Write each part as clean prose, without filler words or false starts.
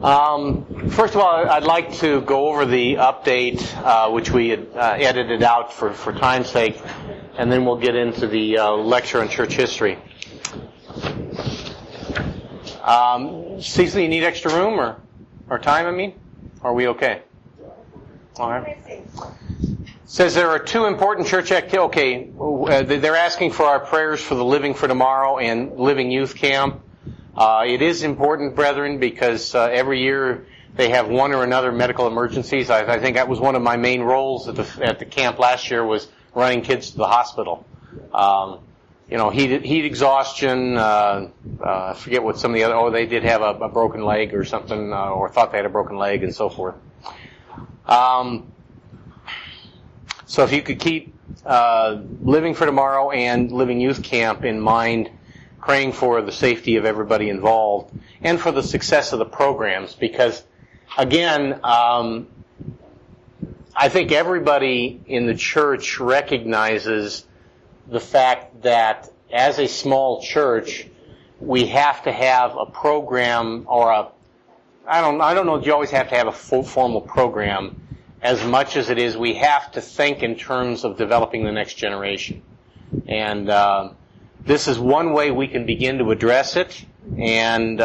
First of all, I'd like to go over the update, which we had edited out for time's sake, and then we'll get into the lecture on church history. Cecily, you need extra room or time, Or are we okay? All right. Says there are two important church activities. Okay, they're asking for our prayers for the Living for Tomorrow and Living Youth Camp. It is important, brethren, because every year they have one or another medical emergencies. I think that was one of my main roles at the camp last year, was running kids to the hospital. Heat exhaustion. I forget what some of the other. They did have a broken leg or something, or thought they had a broken leg, and so forth. So if you could keep Living for Tomorrow and Living Youth Camp in mind, praying for the safety of everybody involved and for the success of the programs, because, again, I think everybody in the church recognizes the fact that as a small church, we have to have a program or I don't know if you always have to have a full formal program. As much as it is, we have to think in terms of developing the next generation. And this is one way we can begin to address it. And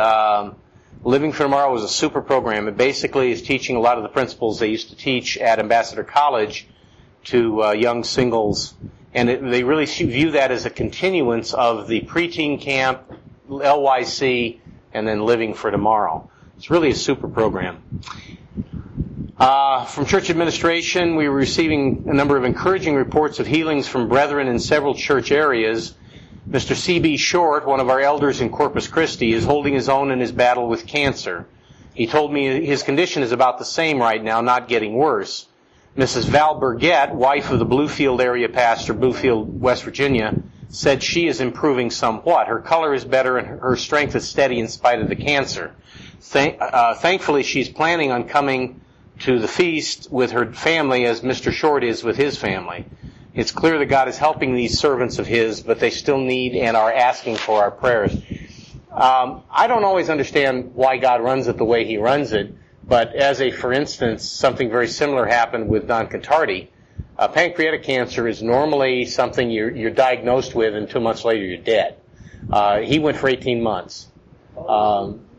Living for Tomorrow is a super program. It basically is teaching a lot of the principles they used to teach at Ambassador College to young singles. And they really view that as a continuance of the preteen camp, LYC, and then Living for Tomorrow. It's really a super program. From church administration, we were receiving a number of encouraging reports of healings from brethren in several church areas. Mr. C.B. Short, one of our elders in Corpus Christi, is holding his own in his battle with cancer. He told me his condition is about the same right now, not getting worse. Mrs. Val Burgett, wife of the Bluefield area pastor, Bluefield, West Virginia, said she is improving somewhat. Her color is better and her strength is steady in spite of the cancer. Thankfully, she's planning on coming to the feast with her family as Mr. Short is with his family. It's clear that God is helping these servants of His, but they still need and are asking for our prayers. I don't always understand why God runs it the way He runs it, but for instance, something very similar happened with Don Cathars. Pancreatic cancer is normally something you're diagnosed with, and 2 months later you're dead. He went for 18 months,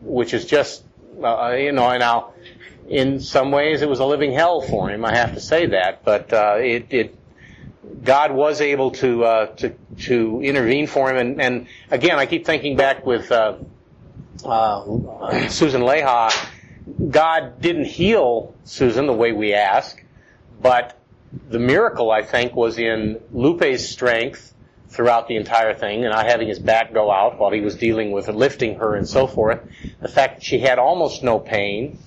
which is just, now, in some ways it was a living hell for him, I have to say that, but God was able to intervene for him, and again, I keep thinking back with Susan Leha. God didn't heal Susan the way we ask, but the miracle, I think, was in Lupe's strength throughout the entire thing, and not having his back go out while he was dealing with lifting her and so forth. The fact that she had almost no pain,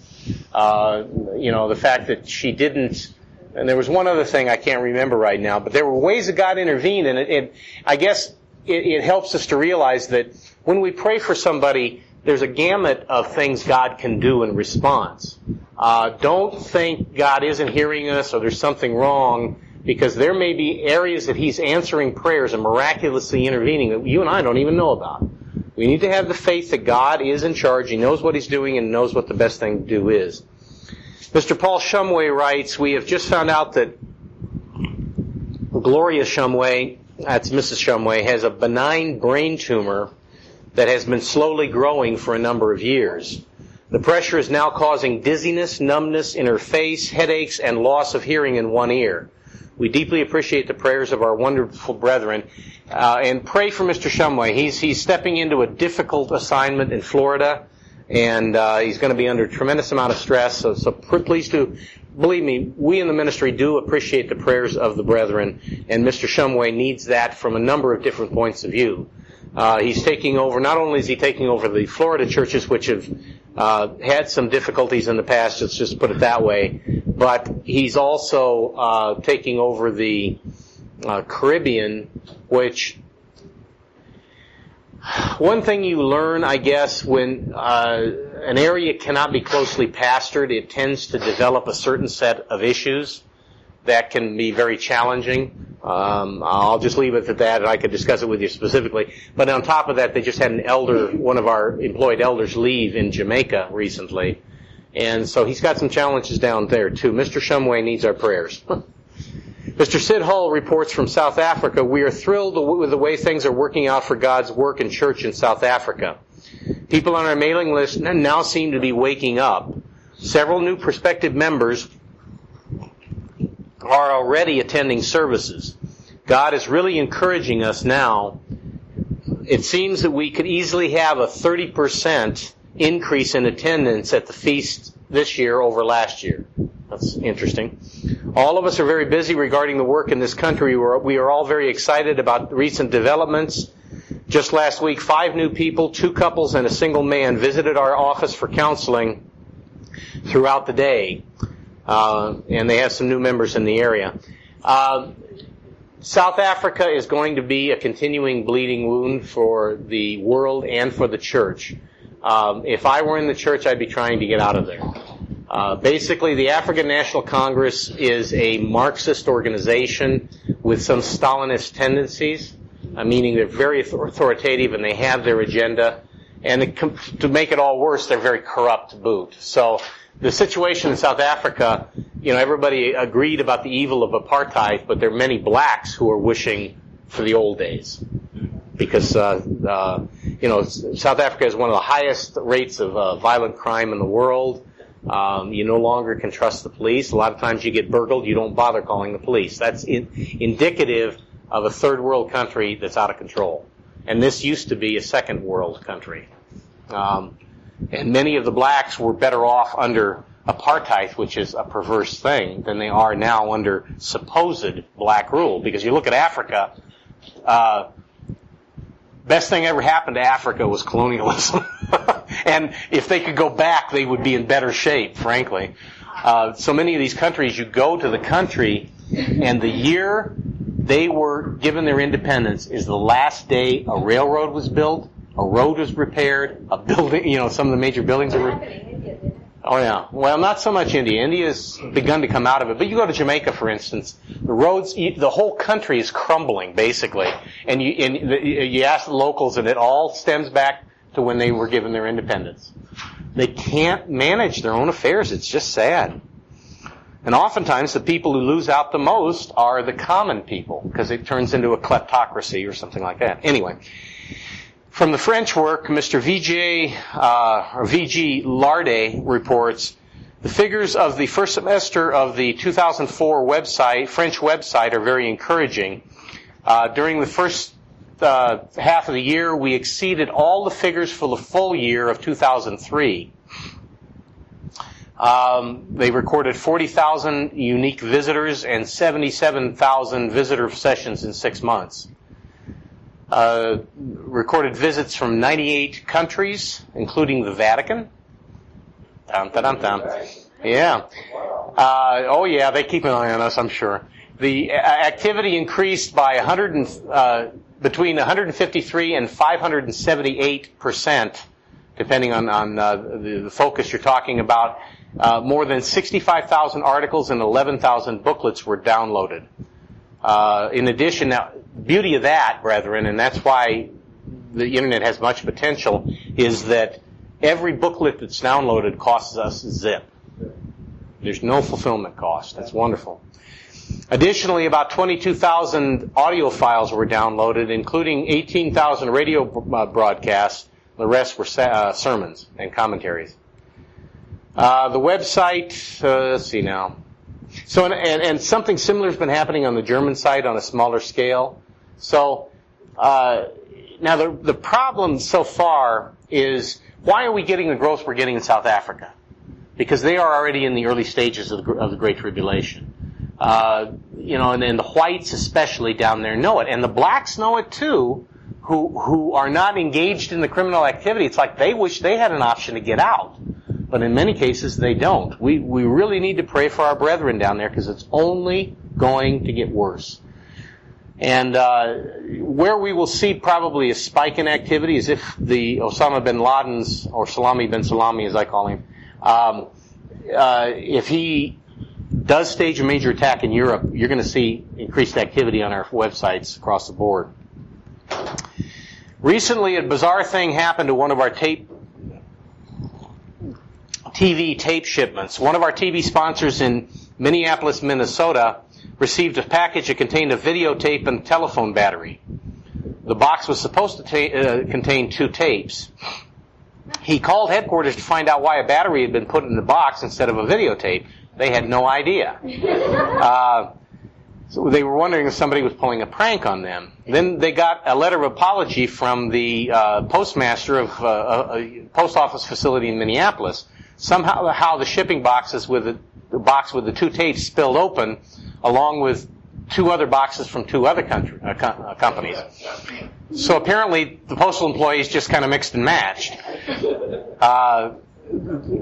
the fact that she didn't. And there was one other thing I can't remember right now, but there were ways that God intervened, and I guess it helps us to realize that when we pray for somebody, there's a gamut of things God can do in response. Don't think God isn't hearing us or there's something wrong, because there may be areas that He's answering prayers and miraculously intervening that you and I don't even know about. We need to have the faith that God is in charge, He knows what He's doing, and knows what the best thing to do is. Mr. Paul Shumway writes, we have just found out that Gloria Shumway, that's Mrs. Shumway, has a benign brain tumor that has been slowly growing for a number of years. The pressure is now causing dizziness, numbness in her face, headaches, and loss of hearing in one ear. We deeply appreciate the prayers of our wonderful brethren, and pray for Mr. Shumway. He's stepping into a difficult assignment in Florida, and he's going to be under a tremendous amount of stress. So please do, believe me, we in the ministry do appreciate the prayers of the brethren, and Mr. Shumway needs that from a number of different points of view. He's taking over, not only is he taking over the Florida churches, which have had some difficulties in the past, let's just put it that way, but he's also taking over the Caribbean, which one thing you learn, I guess, when an area cannot be closely pastored, it tends to develop a certain set of issues that can be very challenging. I'll just leave it at that, and I could discuss it with you specifically. But on top of that, they just had one of our employed elders leave in Jamaica recently. And so he's got some challenges down there, too. Mr. Shumway needs our prayers. Mr. Sid Hull reports from South Africa, we are thrilled with the way things are working out for God's work and church in South Africa. People on our mailing list now seem to be waking up. Several new prospective members are already attending services. God is really encouraging us now. It seems that we could easily have a 30% increase in attendance at the feast this year over last year. That's interesting. All of us are very busy regarding the work in this country. We are all very excited about recent developments. Just last week, 5 new people, 2 couples, and a single man visited our office for counseling throughout the day. And they have some new members in the area. South Africa is going to be a continuing bleeding wound for the world and for the church. If I were in the church, I'd be trying to get out of there. Basically, the African National Congress is a Marxist organization with some Stalinist tendencies, meaning they're very authoritative and they have their agenda. And to make it all worse, they're very corrupt to boot. So the situation in South Africa, everybody agreed about the evil of apartheid, but there are many blacks who are wishing for the old days. Because, South Africa has one of the highest rates of violent crime in the world. You no longer can trust the police. A lot of times you get burgled, you don't bother calling the police. That's indicative of a third world country that's out of control. And this used to be a second world country. And many of the blacks were better off under apartheid, which is a perverse thing, than they are now under supposed black rule. Because you look at Africa, best thing ever happened to Africa was colonialism. And if they could go back, they would be in better shape, frankly. So many of these countries, you go to the country, and the year they were given their independence is the last day a railroad was built, a road was repaired, a building, some of the major buildings were repaired. Oh yeah. Well, not so much India. India's begun to come out of it. But you go to Jamaica, for instance, the roads, the whole country is crumbling, basically. And you ask the locals, and it all stems back to when they were given their independence. They can't manage their own affairs. It's just sad. And oftentimes the people who lose out the most are the common people, because it turns into a kleptocracy or something like that. Anyway, from the French work, Mr. V.G. Larde reports, the figures of the first semester of the 2004 French website are very encouraging. During the first half of the year, we exceeded all the figures for the full year of 2003. They recorded 40,000 unique visitors and 77,000 visitor sessions in 6 months. Recorded visits from 98 countries, including the Vatican. Yeah. They keep an eye on us, I'm sure. The activity increased by between 153 and 578%, depending on the focus you're talking about. More than 65,000 articles and 11,000 booklets were downloaded. In addition, now, the beauty of that, brethren, and that's why the Internet has much potential, is that every booklet that's downloaded costs us zip. There's no fulfillment cost. That's wonderful. Additionally, about 22,000 audio files were downloaded, including 18,000 radio broadcasts. The rest were sermons and commentaries. The website, let's see now. So, and something similar has been happening on the German side on a smaller scale. So, now the problem so far is, why are we getting the growth we're getting in South Africa? Because they are already in the early stages of the Great Tribulation. And the whites especially down there know it. And the blacks know it too, who are not engaged in the criminal activity. It's like they wish they had an option to get out. But in many cases, they don't. We really need to pray for our brethren down there, because it's only going to get worse. And where we will see probably a spike in activity is if the Osama bin Laden's, or Salami bin Salami as I call him, if he does stage a major attack in Europe, you're going to see increased activity on our websites across the board. Recently, a bizarre thing happened to one of our TV TV tape shipments. One of our TV sponsors in Minneapolis, Minnesota, received a package that contained a videotape and telephone battery. The box was supposed to contain 2 tapes. He called headquarters to find out why a battery had been put in the box instead of a videotape. They had no idea. So they were wondering if somebody was pulling a prank on them. Then they got a letter of apology from the postmaster of a post office facility in Minneapolis. Somehow the shipping boxes with the box with the 2 tapes spilled open, along with 2 other boxes from 2 other companies. So apparently the postal employees just kind of mixed and matched.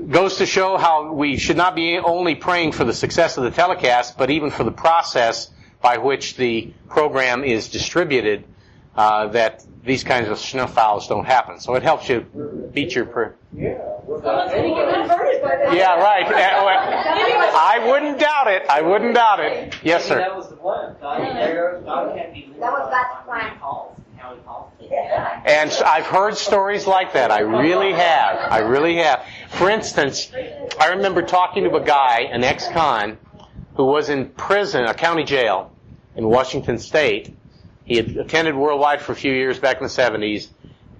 Goes to show how we should not be only praying for the success of the telecast, but even for the process by which the program is distributed, that these kinds of snowfalls don't happen. So it helps you beat your prayer. Yeah, right. I wouldn't doubt it. I wouldn't doubt it. Yes, sir. That was the plan. God can't be limited. That was God's plan. How he calls. And I've heard stories like that. I really have. I really have. For instance, I remember talking to a guy, an ex-con, who was in prison, a county jail in Washington State. He had attended Worldwide for a few years back in the 70s,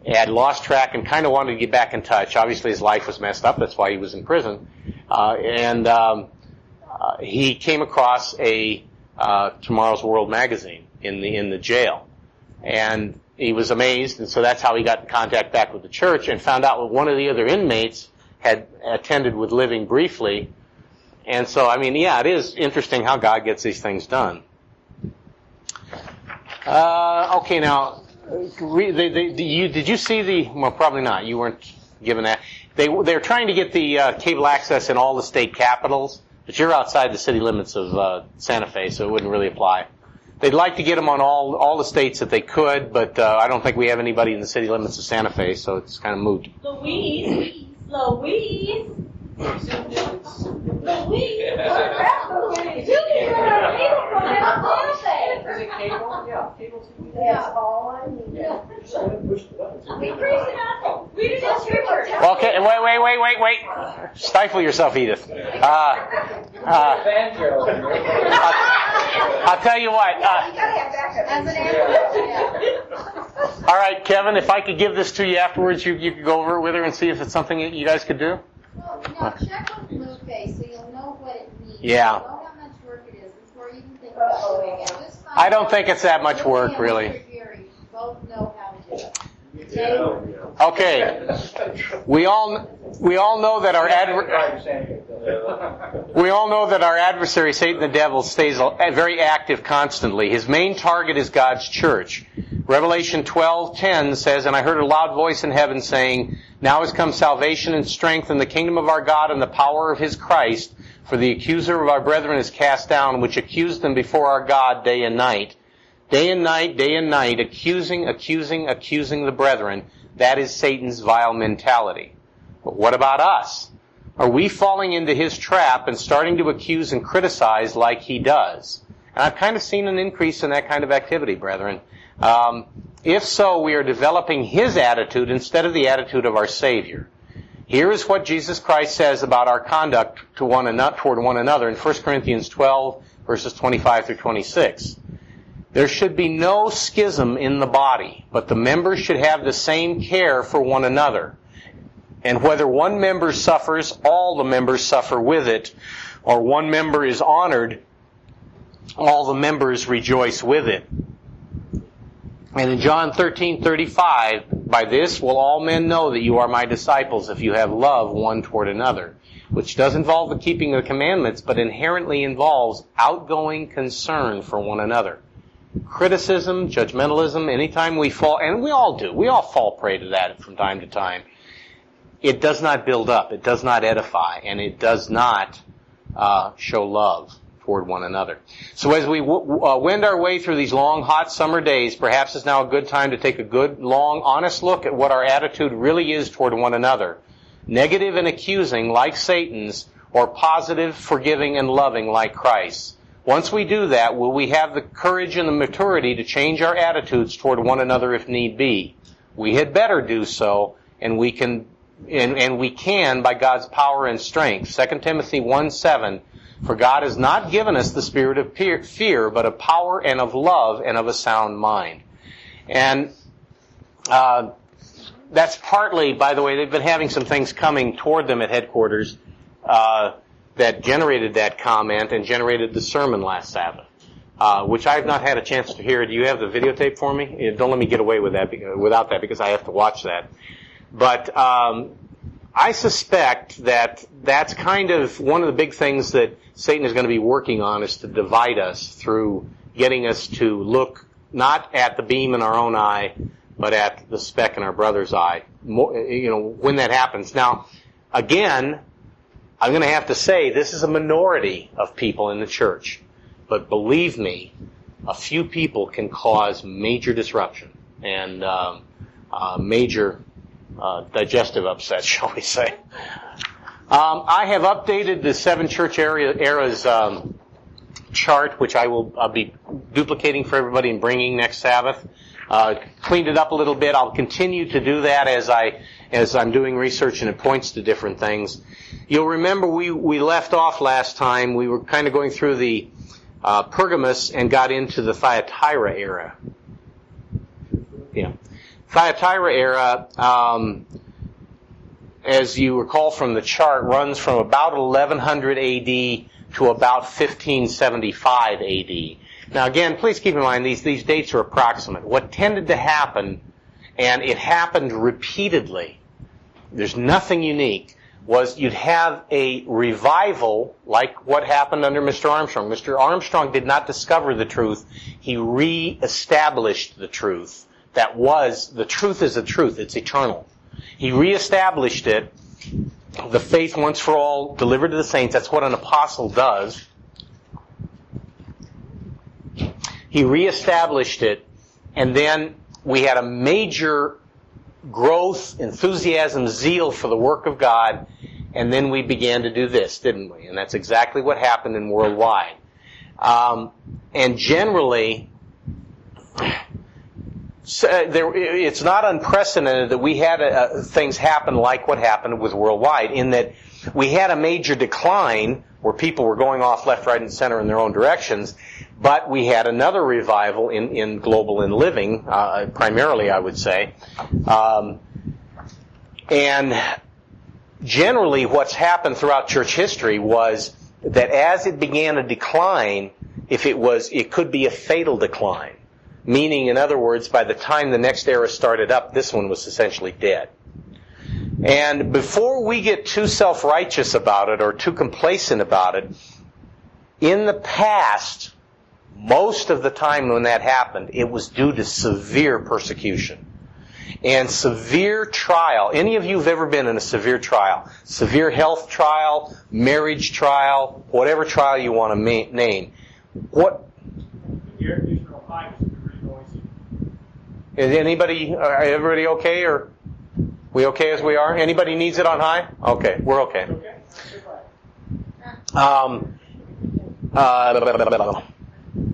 had lost track and kind of wanted to get back in touch. Obviously his life was messed up. That's why he was in prison. He came across a Tomorrow's World magazine in the jail. And he was amazed, and so that's how he got in contact back with the church and found out that one of the other inmates had attended with Living briefly. And so, I mean, yeah, it is interesting how God gets these things done. Okay, now, did you see the, well, probably not. You weren't given that. They're trying to get the cable access in all the state capitals, but you're outside the city limits of Santa Fe, so it wouldn't really apply. They'd like to get them on all the states that they could, but I don't think we have anybody in the city limits of Santa Fe, so it's kind of moot. Louise. Okay, wait. Stifle yourself, Edith. I'll tell you what. All right, Kevin, if I could give this to you afterwards, you could go over it with her and see if it's something that you guys could do. Well, check on Blue Face so you'll know what it means. Yeah. You know how much work it is before you even think about doing it. I don't think it's that much work, really. You both know how to do it. Okay. We all know that our adversary, Satan the devil, stays very active constantly. His main target is God's church. Revelation 12:10 says, "And I heard a loud voice in heaven saying, Now has come salvation and strength in the kingdom of our God and the power of his Christ, for the accuser of our brethren is cast down, which accused them before our God day and night." Day and night, accusing the brethren. That is Satan's vile mentality. But what about us? Are we falling into his trap and starting to accuse and criticize like he does? And I've kind of seen an increase in that kind of activity, brethren. If so, we are developing his attitude instead of the attitude of our Savior. Here is what Jesus Christ says about our conduct toward one another in 1 Corinthians 12, verses 25 through 26. There should be no schism in the body, but the members should have the same care for one another. And whether one member suffers, all the members suffer with it, or one member is honored, all the members rejoice with it. And in John 13:35, "By this will all men know that you are my disciples, if you have love one toward another," which does involve the keeping of the commandments, but inherently involves outgoing concern for one another. Criticism, judgmentalism, anytime we fall, and we all do, we all fall prey to that from time to time, it does not build up, it does not edify, and it does not show love toward one another. So as we wend our way through these long, hot summer days, perhaps it's now a good time to take a good, long, honest look at what our attitude really is toward one another. Negative and accusing, like Satan's, or positive, forgiving, and loving, like Christ's. Once we do that, will we have the courage and the maturity to change our attitudes toward one another if need be? We had better do so, and we can and we can by God's power and strength. 2 Timothy 1:7, for God has not given us the spirit of fear, but of power and of love and of a sound mind. And that's partly, by the way, they've been having some things coming toward them at headquarters that generated that comment and generated the sermon last Sabbath, which I've not had a chance to hear. Do you have the videotape for me? Don't let me get away with that without that, because I have to watch that. But I suspect that that's kind of one of the big things that Satan is going to be working on, is to divide us through getting us to look not at the beam in our own eye, but at the speck in our brother's eye. When that happens. Now, again, I'm going to have to say this is a minority of people in the church. But believe me, a few people can cause major disruption and major digestive upset, shall we say. I have updated the 7 church eras chart, which I'll be duplicating for everybody and bringing next Sabbath. Cleaned it up a little bit. I'll continue to do that as I'm doing research, and it points to different things. You'll remember we left off last time. We were kind of going through the Pergamus and got into the Thyatira era. Yeah. Thyatira era, as you recall from the chart, runs from about 1100 AD to about 1575 AD. Now again, please keep in mind these dates are approximate. What tended to happen, and it happened repeatedly, there's nothing unique, was you'd have a revival like what happened under Mr. Armstrong. Mr. Armstrong did not discover the truth. He reestablished the truth. The truth is the truth. It's eternal. He reestablished it. The faith once for all delivered to the saints. That's what an apostle does. He reestablished it, and then we had a major growth, enthusiasm, zeal for the work of God, and then we began to do this, didn't we? And that's exactly what happened in worldwide. And generally, it's not unprecedented that we had things happen like what happened with worldwide, in that we had a major decline where people were going off left, right, and center in their own directions, but we had another revival in global in living, primarily, I would say. And generally what's happened throughout church history was that as it began to decline, it could be a fatal decline. Meaning, in other words, by the time the next era started up, this one was essentially dead. And before we get too self-righteous about it or too complacent about it, in the past, most of the time when that happened, it was due to severe persecution and severe trial. Any of you who've ever been in a severe trial, severe health trial, marriage trial, whatever trial you want to name, is everybody okay, or we okay as we are? Anybody needs it on high? Okay, we're okay.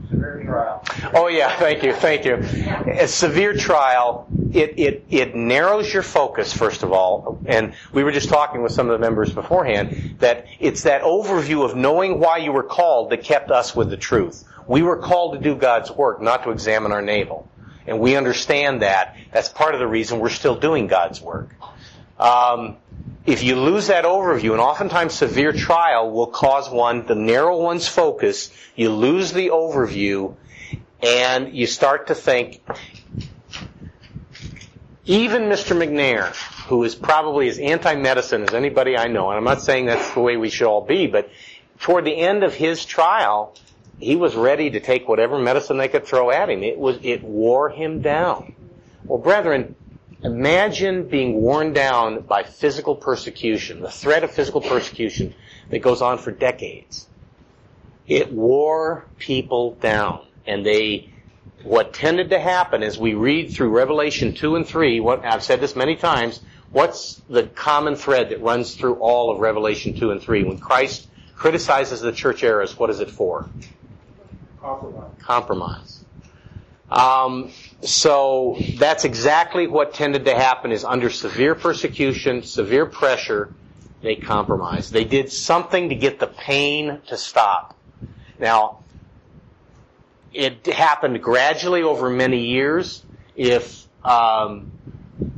Severe trial. Oh yeah, thank you. A severe trial, it narrows your focus, first of all, and we were just talking with some of the members beforehand, that it's that overview of knowing why you were called that kept us with the truth. We were called to do God's work, not to examine our navel. And we understand that. That's part of the reason we're still doing God's work. If you lose that overview, and oftentimes severe trial will cause one to narrow one's focus, you lose the overview, and you start to think, even Mr. McNair, who is probably as anti-medicine as anybody I know, and I'm not saying that's the way we should all be, but toward the end of his trial, he was ready to take whatever medicine they could throw at him. It wore him down. Well, brethren, imagine being worn down by physical persecution, the threat of physical persecution that goes on for decades. It wore people down. And what tended to happen as we read through Revelation 2 and 3, I've said this many times, what's the common thread that runs through all of Revelation 2 and 3? When Christ criticizes the church eras, what is it for? Compromise. So that's exactly what tended to happen, is under severe persecution, severe pressure, they compromised. They did something to get the pain to stop. Now, it happened gradually over many years. If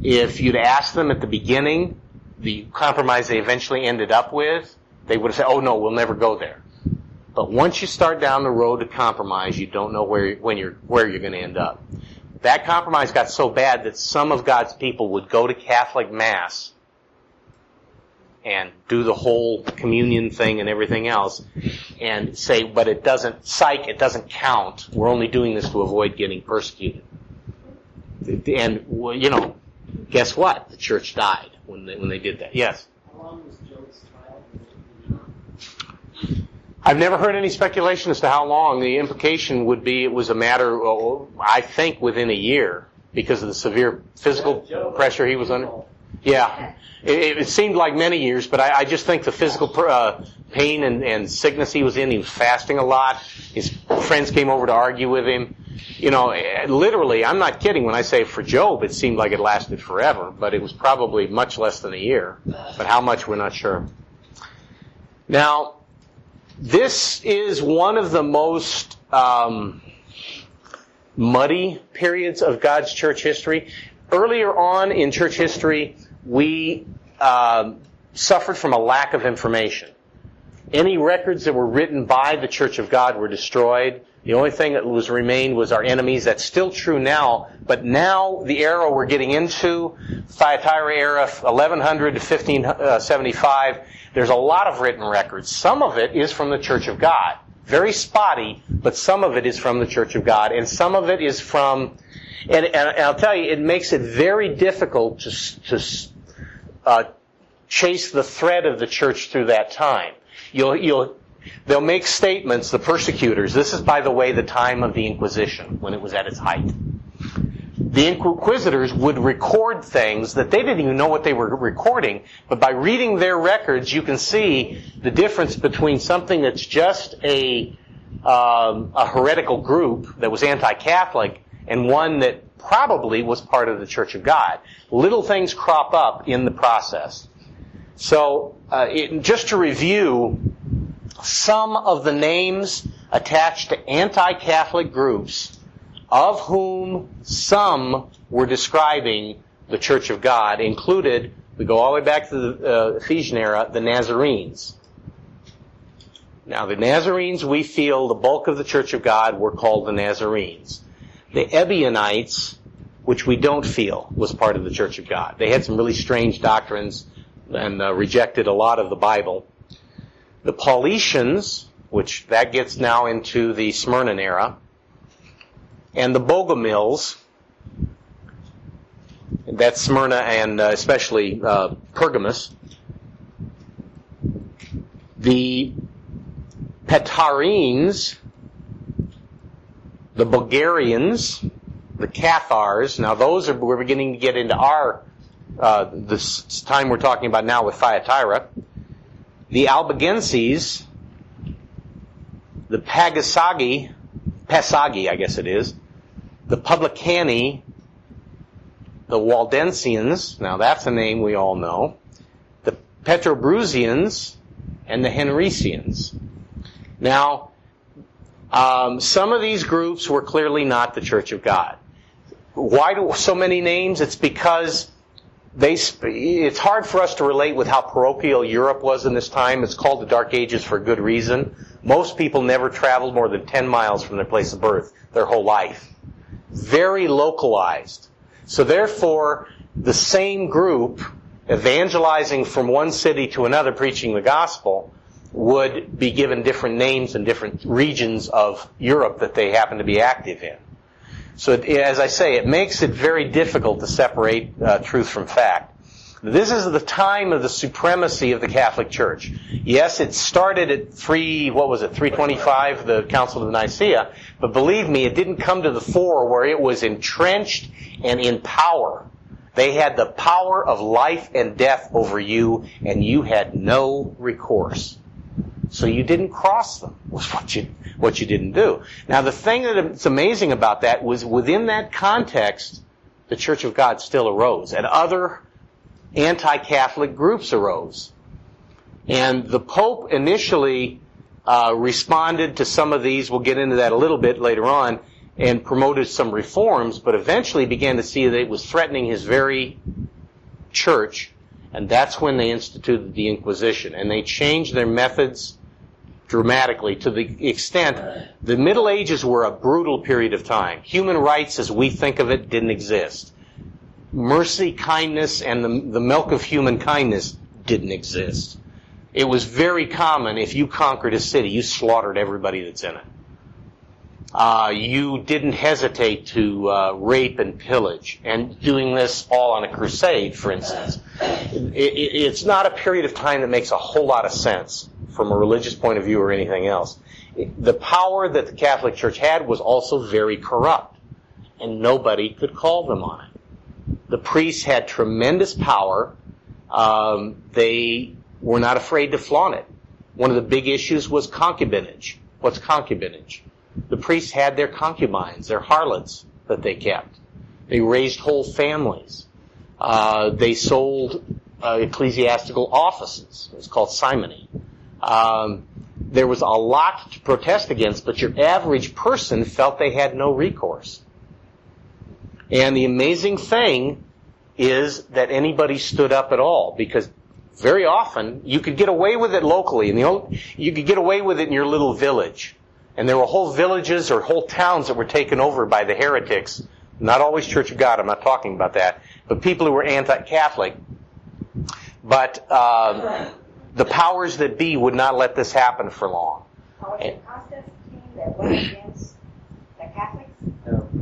you'd asked them at the beginning, the compromise they eventually ended up with, they would have said, "Oh no, we'll never go there." But once you start down the road to compromise, you don't know where you're going to end up. That compromise got so bad that some of God's people would go to Catholic Mass and do the whole communion thing and everything else and say, "But it doesn't count. We're only doing this to avoid getting persecuted." And, guess what? The church died when they did that. Yes? How long was Job's trial? I've never heard any speculation as to how long. The implication would be it was a matter, I think, within a year because of the severe physical pressure he was under. Yeah. It seemed like many years, but I just think the physical pain and sickness he was in, he was fasting a lot. His friends came over to argue with him. Literally, I'm not kidding when I say for Job it seemed like it lasted forever, but it was probably much less than a year. But how much, we're not sure. Now, this is one of the most muddy periods of God's church history. Earlier on in church history, we suffered from a lack of information. Any records that were written by the Church of God were destroyed. The only thing that remained was our enemies. That's still true now, but now the era we're getting into, Thyatira era, 1100 to 1575, there's a lot of written records. Some of it is from the Church of God. Very spotty, but some of it is from the Church of God, and some of it is from, and I'll tell you, it makes it very difficult to chase the thread of the church through that time. They'll make statements, the persecutors. This is, by the way, the time of the Inquisition, when it was at its height. The inquisitors would record things that they didn't even know what they were recording, but by reading their records, you can see the difference between something that's just a heretical group that was anti-Catholic and one that probably was part of the Church of God. Little things crop up in the process. So, just to review, some of the names attached to anti-Catholic groups, of whom some were describing the Church of God, included, we go all the way back to the Ephesian era, the Nazarenes. Now, the Nazarenes, we feel the bulk of the Church of God were called the Nazarenes. The Ebionites, which we don't feel was part of the Church of God. They had some really strange doctrines and rejected a lot of the Bible. The Paulicians, which that gets now into the Smyrna era, and the Bogomils, that's Smyrna and especially Pergamos. The Petarenes, the Bulgarians, the Cathars. Now those we're beginning to get into this time we're talking about now with Thyatira. The Albigenses, the Pesagi, I guess it is, the Publicani, the Waldensians, now that's a name we all know, the Petrobrusians, and the Henricians. Now, some of these groups were clearly not the Church of God. Why do so many names? It's because it's hard for us to relate with how parochial Europe was in this time. It's called the Dark Ages for a good reason. Most people never traveled more than 10 miles from their place of birth their whole life. Very localized. So therefore, the same group evangelizing from one city to another preaching the gospel would be given different names in different regions of Europe that they happen to be active in. So, as I say, it makes it very difficult to separate truth from fact. This is the time of the supremacy of the Catholic Church. Yes, it started at 325, the Council of Nicaea, but believe me, it didn't come to the fore where it was entrenched and in power. They had the power of life and death over you, and you had no recourse. So you didn't cross them, was what you didn't do. Now the thing that's amazing about that was within that context, the Church of God still arose, and other anti-Catholic groups arose. And the Pope initially responded to some of these, we'll get into that a little bit later on, and promoted some reforms, but eventually began to see that it was threatening his very church, and that's when they instituted the Inquisition. And they changed their methods dramatically to the extent the Middle Ages were a brutal period of time. Human rights as we think of it didn't exist. Mercy, kindness, and the milk of human kindness didn't exist. It was very common, if you conquered a city, you slaughtered everybody that's in it. You didn't hesitate to rape and pillage, and doing this all on a crusade, for instance. It's not a period of time that makes a whole lot of sense from a religious point of view or anything else. The power that the Catholic Church had was also very corrupt, and nobody could call them on it. The priests had tremendous power. They were not afraid to flaunt it. One of the big issues was concubinage. What's concubinage? The priests had their concubines, their harlots that they kept. They raised whole families. They sold ecclesiastical offices. It was called simony. There was a lot to protest against, but your average person felt they had no recourse. And the amazing thing is that anybody stood up at all, because very often you could get away with it locally, and you could get away with it in your little village. And there were whole villages or whole towns that were taken over by the heretics. Not always Church of God, I'm not talking about that, but people who were anti-Catholic. But the powers that be would not let this happen for long. Was it Constantine that went against the Catholics?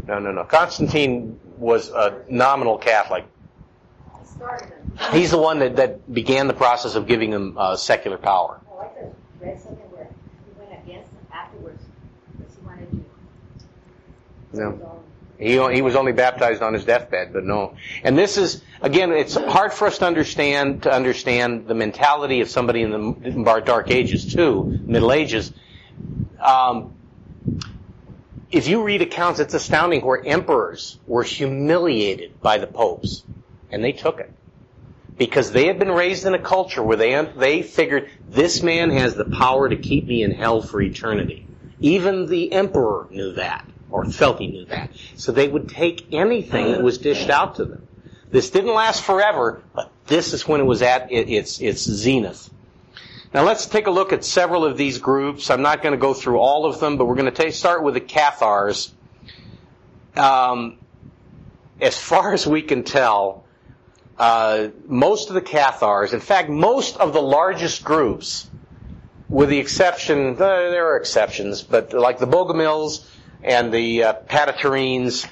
No. Constantine was a nominal Catholic. He started them. He's the one that began the process of giving them secular power. Oh, I just read something where he went against them afterwards because he wanted to. No. He was only baptized on his deathbed, but no. And this is, again, it's hard for us to understand the mentality of somebody in the Dark Ages too, Middle Ages. If you read accounts, it's astounding where emperors were humiliated by the popes, and they took it. Because they had been raised in a culture where they figured, this man has the power to keep me in hell for eternity. Even the emperor knew that, or felt he knew that. So they would take anything that was dished out to them. This didn't last forever, but this is when it was at its zenith. Now let's take a look at several of these groups. I'm not going to go through all of them, but we're going to start with the Cathars. As far as we can tell, most of the Cathars, in fact, most of the largest groups, with the exception, there are exceptions, but like the Bogomils and the Patatarines,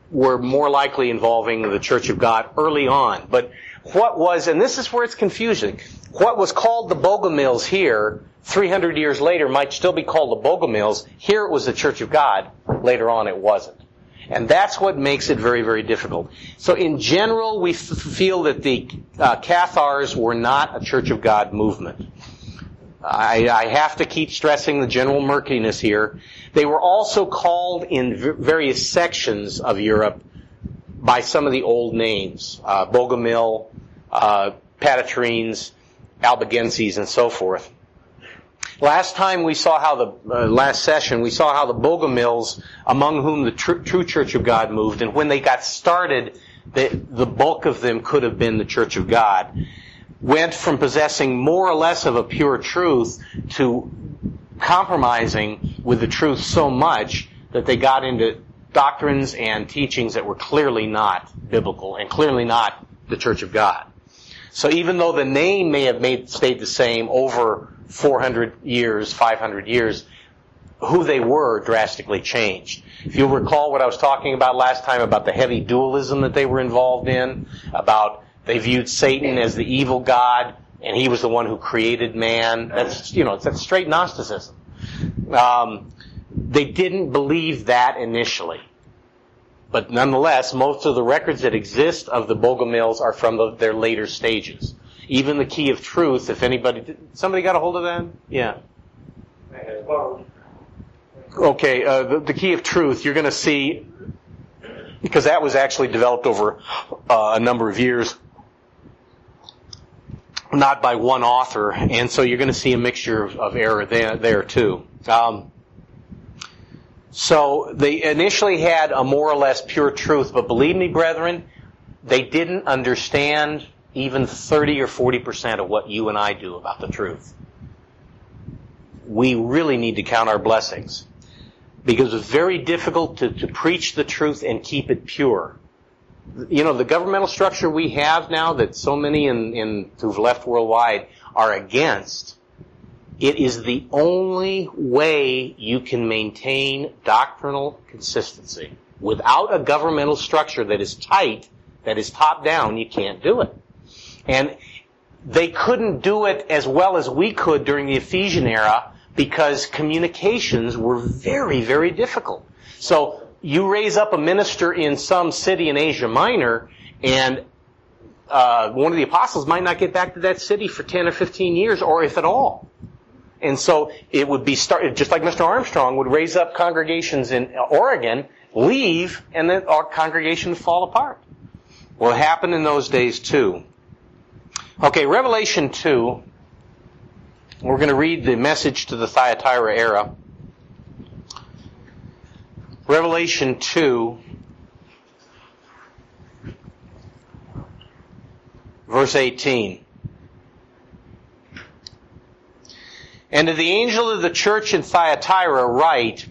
were more likely involving the Church of God early on. But what was, and this is where it's confusing, what was called the Bogomils here, 300 years later, might still be called the Bogomils. Here it was the Church of God. Later on it wasn't. And that's what makes it very, very difficult. So in general, we feel that the Cathars were not a Church of God movement. I have to keep stressing the general murkiness here. They were also called in various sections of Europe by some of the old names. Bogomil, Patatarines, Albigenses, and so forth. Last time we saw how last session, we saw how the Bogomils, among whom the true Church of God moved, and when they got started, the bulk of them could have been the Church of God, went from possessing more or less of a pure truth to compromising with the truth so much that they got into doctrines and teachings that were clearly not biblical and clearly not the Church of God. So even though the name may have stayed the same over 400 years, 500 years, who they were drastically changed. If you'll recall what I was talking about last time about the heavy dualism that they were involved in, about they viewed Satan as the evil god, and he was the one who created man. That's straight Gnosticism. They didn't believe that initially. But nonetheless, most of the records that exist of the Bogomils are from their later stages. even the key of truth, if somebody got a hold of that? Yeah. Okay, the key of truth, you're going to see, because that was actually developed over a number of years, not by one author, and so you're going to see a mixture of error there too. So they initially had a more or less pure truth, but believe me, brethren, they didn't understand even 30 or 40% of what you and I do about the truth. We really need to count our blessings, because it's very difficult to preach the truth and keep it pure. You know, the governmental structure we have now that so many who've left worldwide are against, it is the only way you can maintain doctrinal consistency. Without a governmental structure that is tight, that is top down, you can't do it. And they couldn't do it as well as we could during the Ephesian era because communications were very, very difficult. So you raise up a minister in some city in Asia Minor, and one of the apostles might not get back to that city for 10 or 15 years, or if at all. And so it would be started, just like Mr. Armstrong would raise up congregations in Oregon, leave, and then our congregation would fall apart. Well, it happened in those days too. Okay, Revelation 2. We're going to read the message to the Thyatira era. Revelation 2, verse 18. And to the angel of the church in Thyatira write,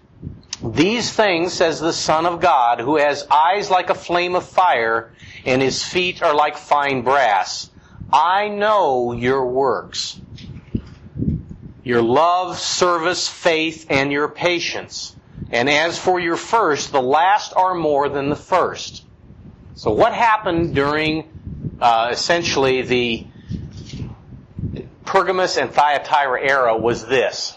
These things says the Son of God, who has eyes like a flame of fire, and his feet are like fine brass. I know your works, your love, service, faith, and your patience. And as for your first, the last are more than the first. So what happened during essentially the Pergamus and Thyatira era was this.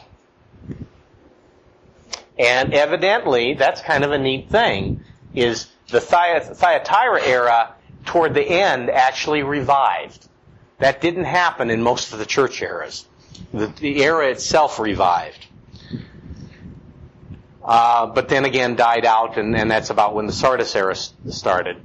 And evidently, that's kind of a neat thing, is the Thyatira era toward the end actually revived. That didn't happen in most of the church eras. The era itself revived. But then again died out, and that's about when the Sardis era started.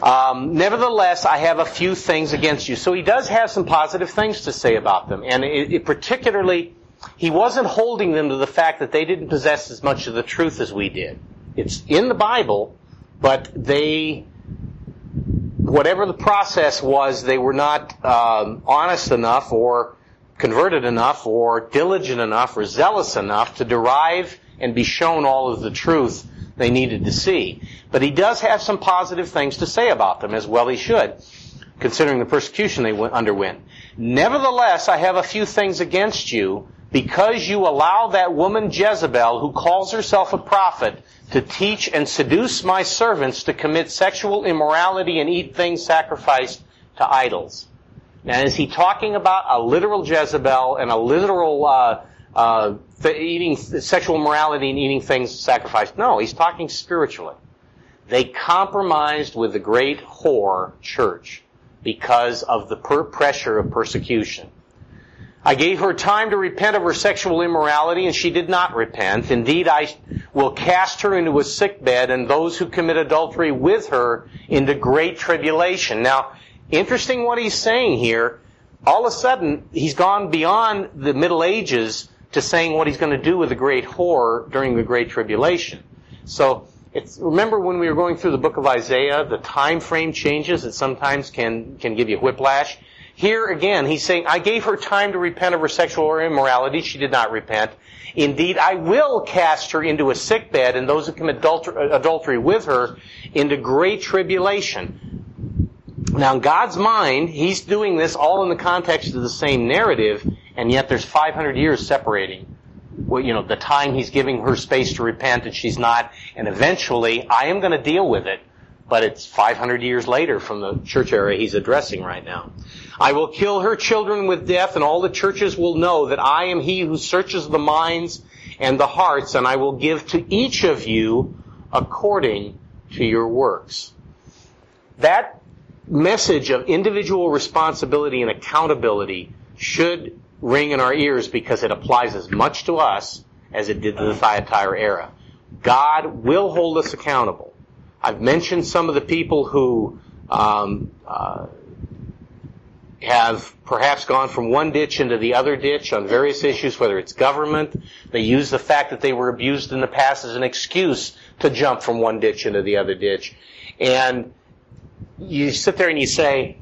Nevertheless, I have a few things against you. So he does have some positive things to say about them. And it particularly, he wasn't holding them to the fact that they didn't possess as much of the truth as we did. It's in the Bible, but whatever the process was, they were not honest enough or converted enough or diligent enough or zealous enough to derive and be shown all of the truth they needed to see. But he does have some positive things to say about them, as well he should, considering the persecution they underwent. Nevertheless, I have a few things against you, because you allow that woman Jezebel, who calls herself a prophet, to teach and seduce my servants to commit sexual immorality and eat things sacrificed to idols. Now, is he talking about a literal Jezebel and a literal eating sexual immorality and eating things sacrificed? No, he's talking spiritually. They compromised with the great whore church because of the pressure of persecution. I gave her time to repent of her sexual immorality, and she did not repent. Indeed, I will cast her into a sickbed, and those who commit adultery with her into great tribulation. Now, interesting what he's saying here. All of a sudden, he's gone beyond the Middle Ages to saying what he's going to do with the great whore during the great tribulation. So, remember when we were going through the book of Isaiah, the time frame changes that sometimes can give you whiplash. Here again, he's saying, I gave her time to repent of her sexual immorality. She did not repent. Indeed, I will cast her into a sickbed, and those who commit adultery with her into great tribulation. Now, in God's mind, he's doing this all in the context of the same narrative, and yet there's 500 years separating. Well, the time he's giving her space to repent and she's not, and eventually, I am going to deal with it, but it's 500 years later from the church era he's addressing right now. I will kill her children with death, and all the churches will know that I am he who searches the minds and the hearts, and I will give to each of you according to your works. That message of individual responsibility and accountability should ring in our ears because it applies as much to us as it did to the Thyatira era. God will hold us accountable. I've mentioned some of the people who have perhaps gone from one ditch into the other ditch on various issues, whether it's government. They use the fact that they were abused in the past as an excuse to jump from one ditch into the other ditch. And you sit there and you say,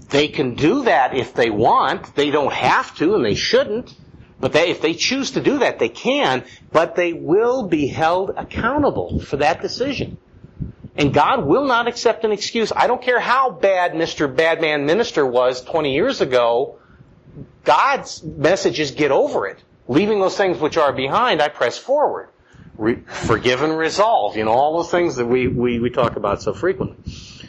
they can do that if they want. They don't have to, and they shouldn't. But if they choose to do that, they can. But they will be held accountable for that decision. And God will not accept an excuse. I don't care how bad Mr. Badman Minister was 20 years ago. God's message is get over it. Leaving those things which are behind, I press forward. Forgive and resolve. all those things that we talk about so frequently.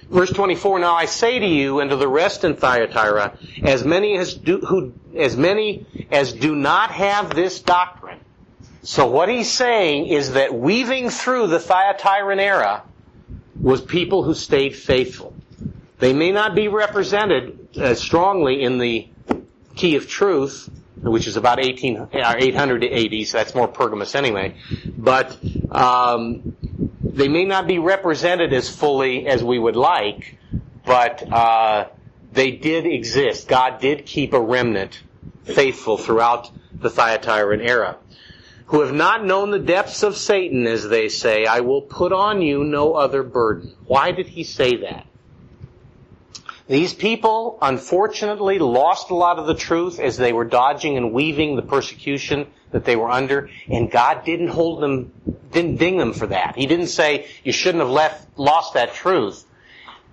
Verse 24, now I say to you and to the rest in Thyatira, as many as do not have this doctrine. So what he's saying is that weaving through the Thyatiran era was people who stayed faithful. They may not be represented as strongly in the Key of Truth, which is about 800 AD, so that's more Pergamus anyway. But they may not be represented as fully as we would like, but they did exist. God did keep a remnant faithful throughout the Thyatiran era. Who have not known the depths of Satan, as they say, I will put on you no other burden. Why did he say that? These people, unfortunately, lost a lot of the truth as they were dodging and weaving the persecution that they were under, and God didn't ding them for that. He didn't say, you shouldn't have lost that truth.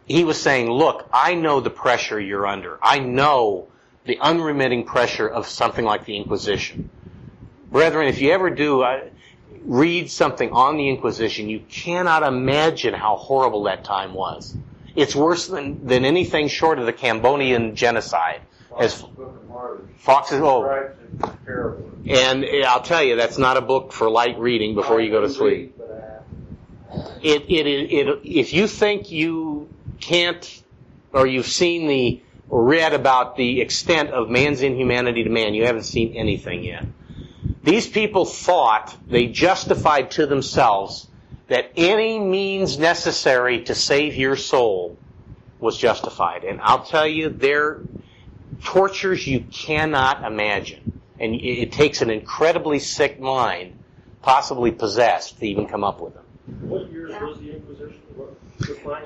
He was saying, look, I know the pressure you're under. I know the unremitting pressure of something like the Inquisition. Brethren, if you ever do read something on the Inquisition, you cannot imagine how horrible that time was. It's worse than anything short of the Cambodian genocide. Fox's, and I'll tell you, that's not a book for light reading before you go to sleep. If you think you can't, or you've seen or read about the extent of man's inhumanity to man, you haven't seen anything yet. These people thought they justified to themselves that any means necessary to save your soul was justified. And I'll tell you, they're tortures you cannot imagine. And it takes an incredibly sick mind, possibly possessed, to even come up with them. What years was the Inquisition?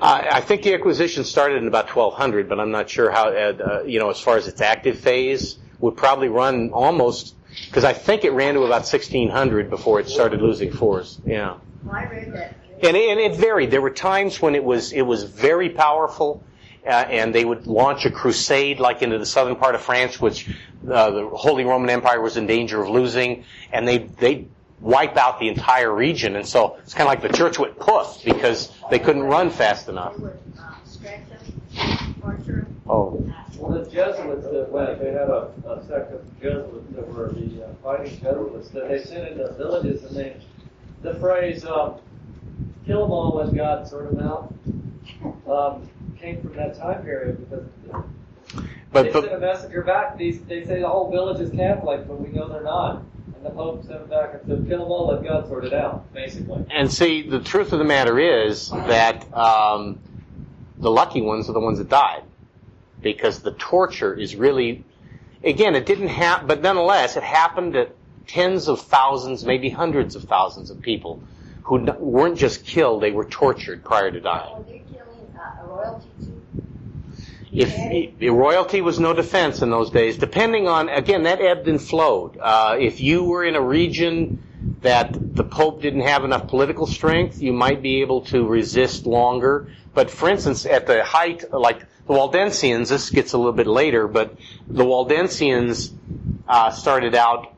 I think the Inquisition started in about 1200, but I'm not sure how, as far as its active phase, would probably run almost, because I think it ran to about 1600 before it started losing force. Yeah. Well, I read that. And it varied. There were times when it was very powerful, and they would launch a crusade like into the southern part of France, which the Holy Roman Empire was in danger of losing, and they'd wipe out the entire region. And so it's kind of like the church went poof because they couldn't run fast enough. They would stretch them, torture them. Oh. Well, the Jesuits that went, they had a sect of Jesuits that were the fighting Jesuits that they sent into villages, and the phrase "kill them all, let God sort them out" came from that time period because they sent a messenger back. They say the whole village is Catholic, but we know they're not. And the Pope sent them back and said, "Kill them all, let God sort it out," basically. And see, the truth of the matter is that the lucky ones are the ones that died. Because the torture is really, again, it didn't happen, but nonetheless, it happened to tens of thousands, maybe hundreds of thousands of people who weren't just killed, they were tortured prior to dying. Oh, they're killing royalty too? If royalty was no defense in those days, depending on, again, that ebbed and flowed. If you were in a region that the Pope didn't have enough political strength, you might be able to resist longer. But for instance, at the height, like the Waldensians, this gets a little bit later, but the Waldensians started out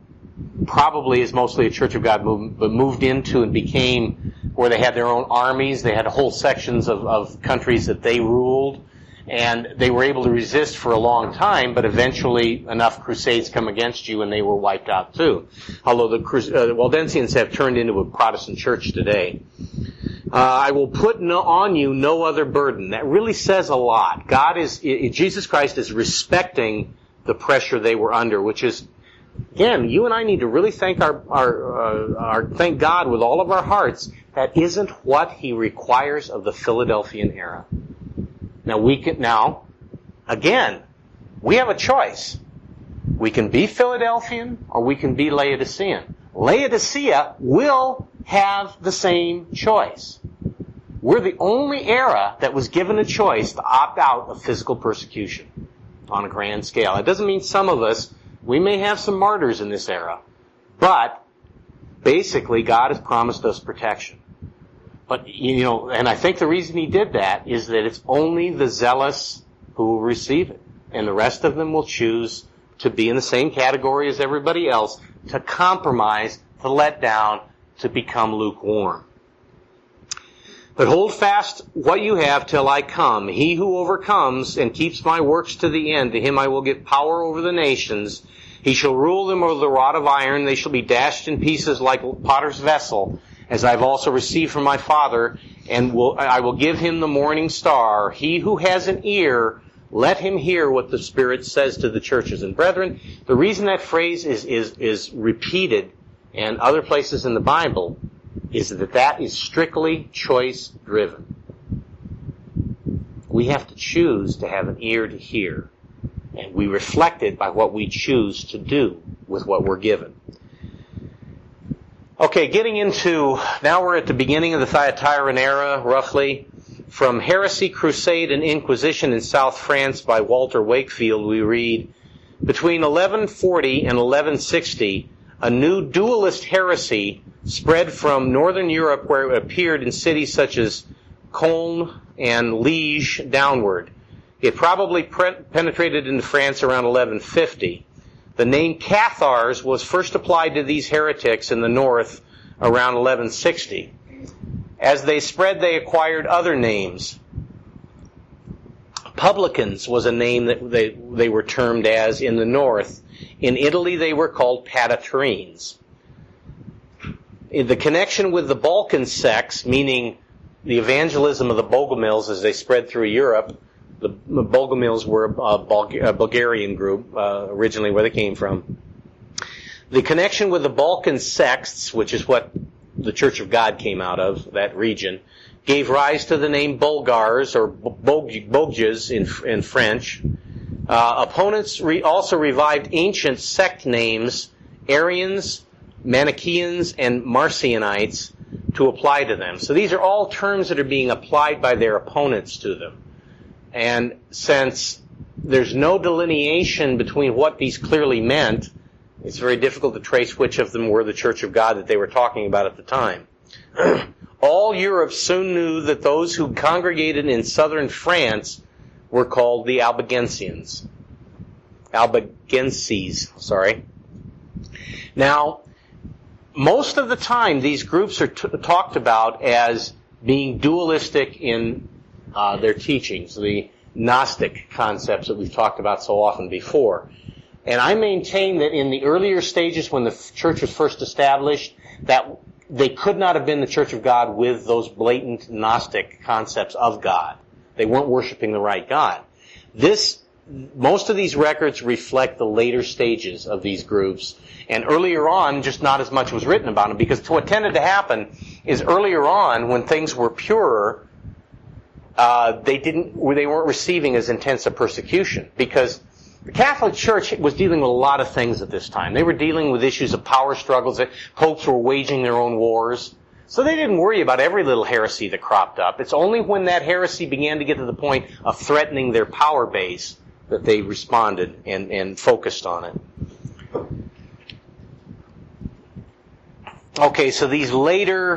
probably as mostly a Church of God movement, but moved into and became where they had their own armies. They had whole sections of countries that they ruled, and they were able to resist for a long time, but eventually enough crusades come against you and they were wiped out too. Although the Waldensians have turned into a Protestant church today. I will put on you no other burden. That really says a lot. Jesus Christ is respecting the pressure they were under, which is, again, you and I need to really thank thank God with all of our hearts. That isn't what He requires of the Philadelphian era. Now, again, we have a choice. We can be Philadelphian or we can be Laodicean. Laodicea will have the same choice. We're the only era that was given a choice to opt out of physical persecution on a grand scale. It doesn't mean some of us, we may have some martyrs in this era, but basically God has promised us protection. But, and I think the reason He did that is that it's only the zealous who will receive it. And the rest of them will choose to be in the same category as everybody else, to compromise, to let down, to become lukewarm. But hold fast what you have till I come. He who overcomes and keeps my works to the end, to him I will give power over the nations. He shall rule them with the rod of iron. They shall be dashed in pieces like a potter's vessel, as I have also received from my Father, and I will give him the morning star. He who has an ear, let him hear what the Spirit says to the churches. And brethren, the reason that phrase is repeated and other places in the Bible is that is strictly choice driven. We have to choose to have an ear to hear. And we reflect it by what we choose to do with what we're given. Okay, now we're at the beginning of the Thyatiran era, roughly. From Heresy, Crusade, and Inquisition in South France by Walter Wakefield, we read, between 1140 and 1160, a new dualist heresy spread from northern Europe, where it appeared in cities such as Cologne and Liege downward. It probably penetrated into France around 1150. The name Cathars was first applied to these heretics in the north around 1160. As they spread, they acquired other names. Publicans was a name that they were termed as in the north. In Italy, they were called Patatrines. In the connection with the Balkan sects, meaning the evangelism of the Bogomils as they spread through Europe, the Bogomils were a Bulgarian group, originally where they came from. The connection with the Balkan sects, which is what the Church of God came out of, that region, gave rise to the name Bulgars, or Bogjes in French. Opponents also revived ancient sect names, Arians, Manichaeans, and Marcionites, to apply to them. So these are all terms that are being applied by their opponents to them. And since there's no delineation between what these clearly meant, it's very difficult to trace which of them were the Church of God that they were talking about at the time. All Europe soon knew that those who congregated in southern France were called the Albigenses. Now, most of the time, these groups are talked about as being dualistic in their teachings, the Gnostic concepts that we've talked about so often before. And I maintain that in the earlier stages when the church was first established, that they could not have been the Church of God with those blatant Gnostic concepts of God. They weren't worshiping the right God. Most of these records reflect the later stages of these groups. And earlier on, just not as much was written about them, because what tended to happen is earlier on, when things were purer, they weren't receiving as intense a persecution, because the Catholic Church was dealing with a lot of things at this time. They were dealing with issues of power struggles. Popes were waging their own wars. So they didn't worry about every little heresy that cropped up. It's only when that heresy began to get to the point of threatening their power base that they responded and focused on it. Okay, so these later,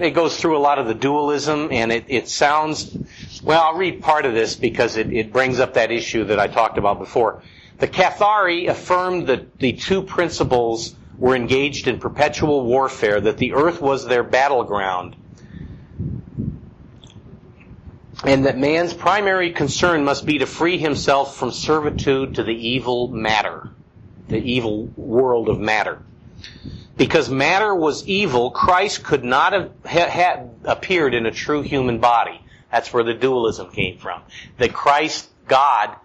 it goes through a lot of the dualism, and it sounds, well, I'll read part of this because it brings up that issue that I talked about before. The Cathari affirmed that the two principles were engaged in perpetual warfare, that the earth was their battleground, and that man's primary concern must be to free himself from servitude to the evil matter, the evil world of matter. Because matter was evil, Christ could not have had appeared in a true human body. That's where the dualism came from. That Christ, God,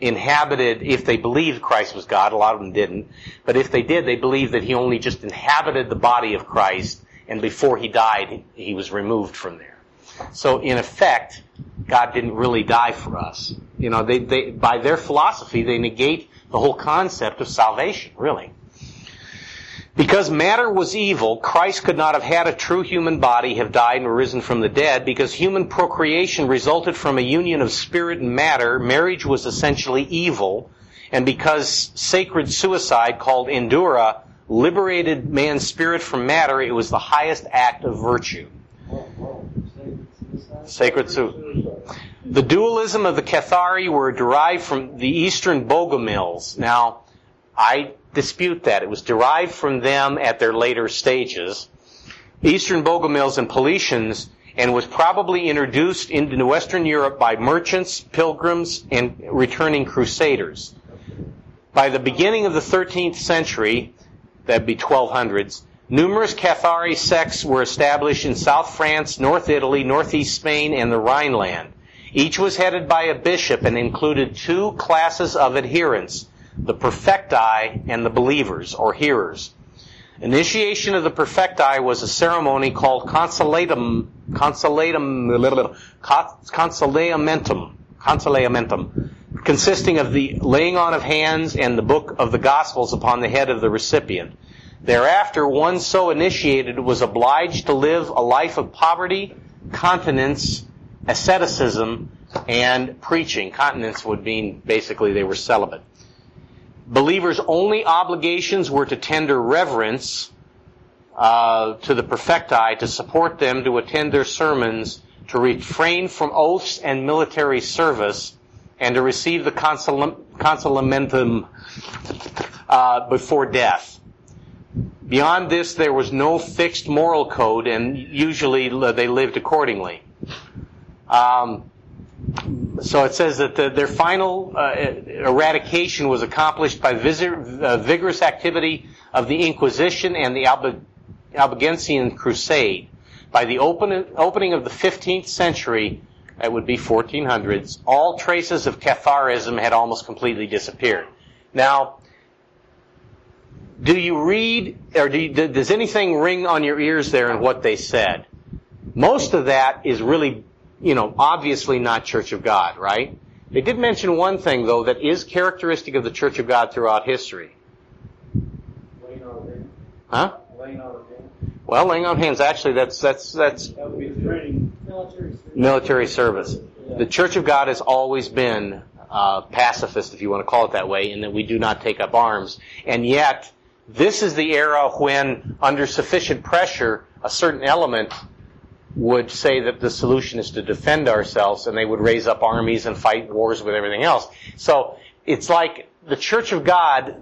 inhabited, if they believed Christ was God, a lot of them didn't, but if they did, they believed that he only just inhabited the body of Christ, and before he died, he was removed from there. So in effect, God didn't really die for us. You know, they by their philosophy, they negate the whole concept of salvation, really. Because matter was evil, Christ could not have had a true human body, have died and risen from the dead. Because human procreation resulted from a union of spirit and matter, marriage was essentially evil. And because sacred suicide, called endura, liberated man's spirit from matter, it was the highest act of virtue. Sacred suicide. The dualism of the Cathari were derived from the Eastern Bogomils. Now, I dispute that. It was derived from them at their later stages. Eastern Bogomils and Paulicians, and was probably introduced into Western Europe by merchants, pilgrims, and returning crusaders. By the beginning of the 13th century, that'd be 1200s, numerous Cathari sects were established in South France, North Italy, Northeast Spain, and the Rhineland. Each was headed by a bishop and included two classes of adherents, the perfecti and the believers, or hearers. Initiation of the perfecti was a ceremony called consolamentum, consisting of the laying on of hands and the book of the Gospels upon the head of the recipient. Thereafter, one so initiated was obliged to live a life of poverty, continence, asceticism, and preaching. Continence would mean basically they were celibate. Believers' only obligations were to tender reverence to the perfecti, to support them, to attend their sermons, to refrain from oaths and military service, and to receive the consolamentum before death. Beyond this, there was no fixed moral code, and usually they lived accordingly. So it says that their final eradication was accomplished by vigorous activity of the Inquisition and the Albigensian Crusade. By the opening of the 15th century, that would be 1400s, all traces of Catharism had almost completely disappeared. Now, do you read, or does anything ring on your ears there in what they said? Most of that is really, obviously not Church of God, right? They did mention one thing, though, that is characteristic of the Church of God throughout history. Laying on of hands. Huh? Laying on of hands. Well, laying on of hands, actually, that's That would be training. military service. The Church of God has always been pacifist, if you want to call it that way, in that we do not take up arms. And yet, this is the era when, under sufficient pressure, a certain element would say that the solution is to defend ourselves, and they would raise up armies and fight wars with everything else. So it's like the Church of God,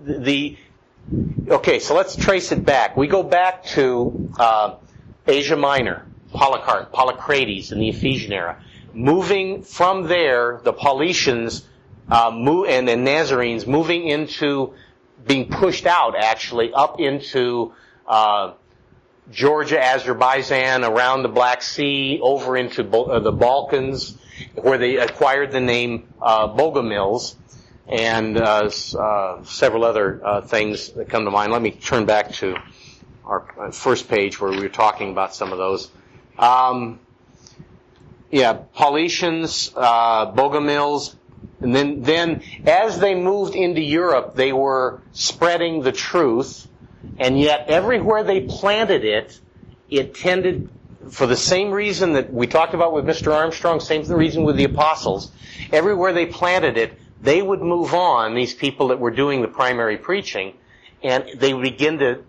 okay, so let's trace it back. We go back to Asia Minor, Polycrates in the Ephesian era. Moving from there, the Paulicians and the Nazarenes moving into being pushed out, actually, up into Georgia, Azerbaijan, around the Black Sea, over into the Balkans, where they acquired the name Bogomils, and several other things that come to mind. Let me turn back to our first page where we were talking about some of those. Paulicians, Bogomils, and then as they moved into Europe, they were spreading the truth. And yet, everywhere they planted it, it tended, for the same reason that we talked about with Mr. Armstrong, same reason with the apostles, everywhere they planted it, they would move on, these people that were doing the primary preaching, and they would begin to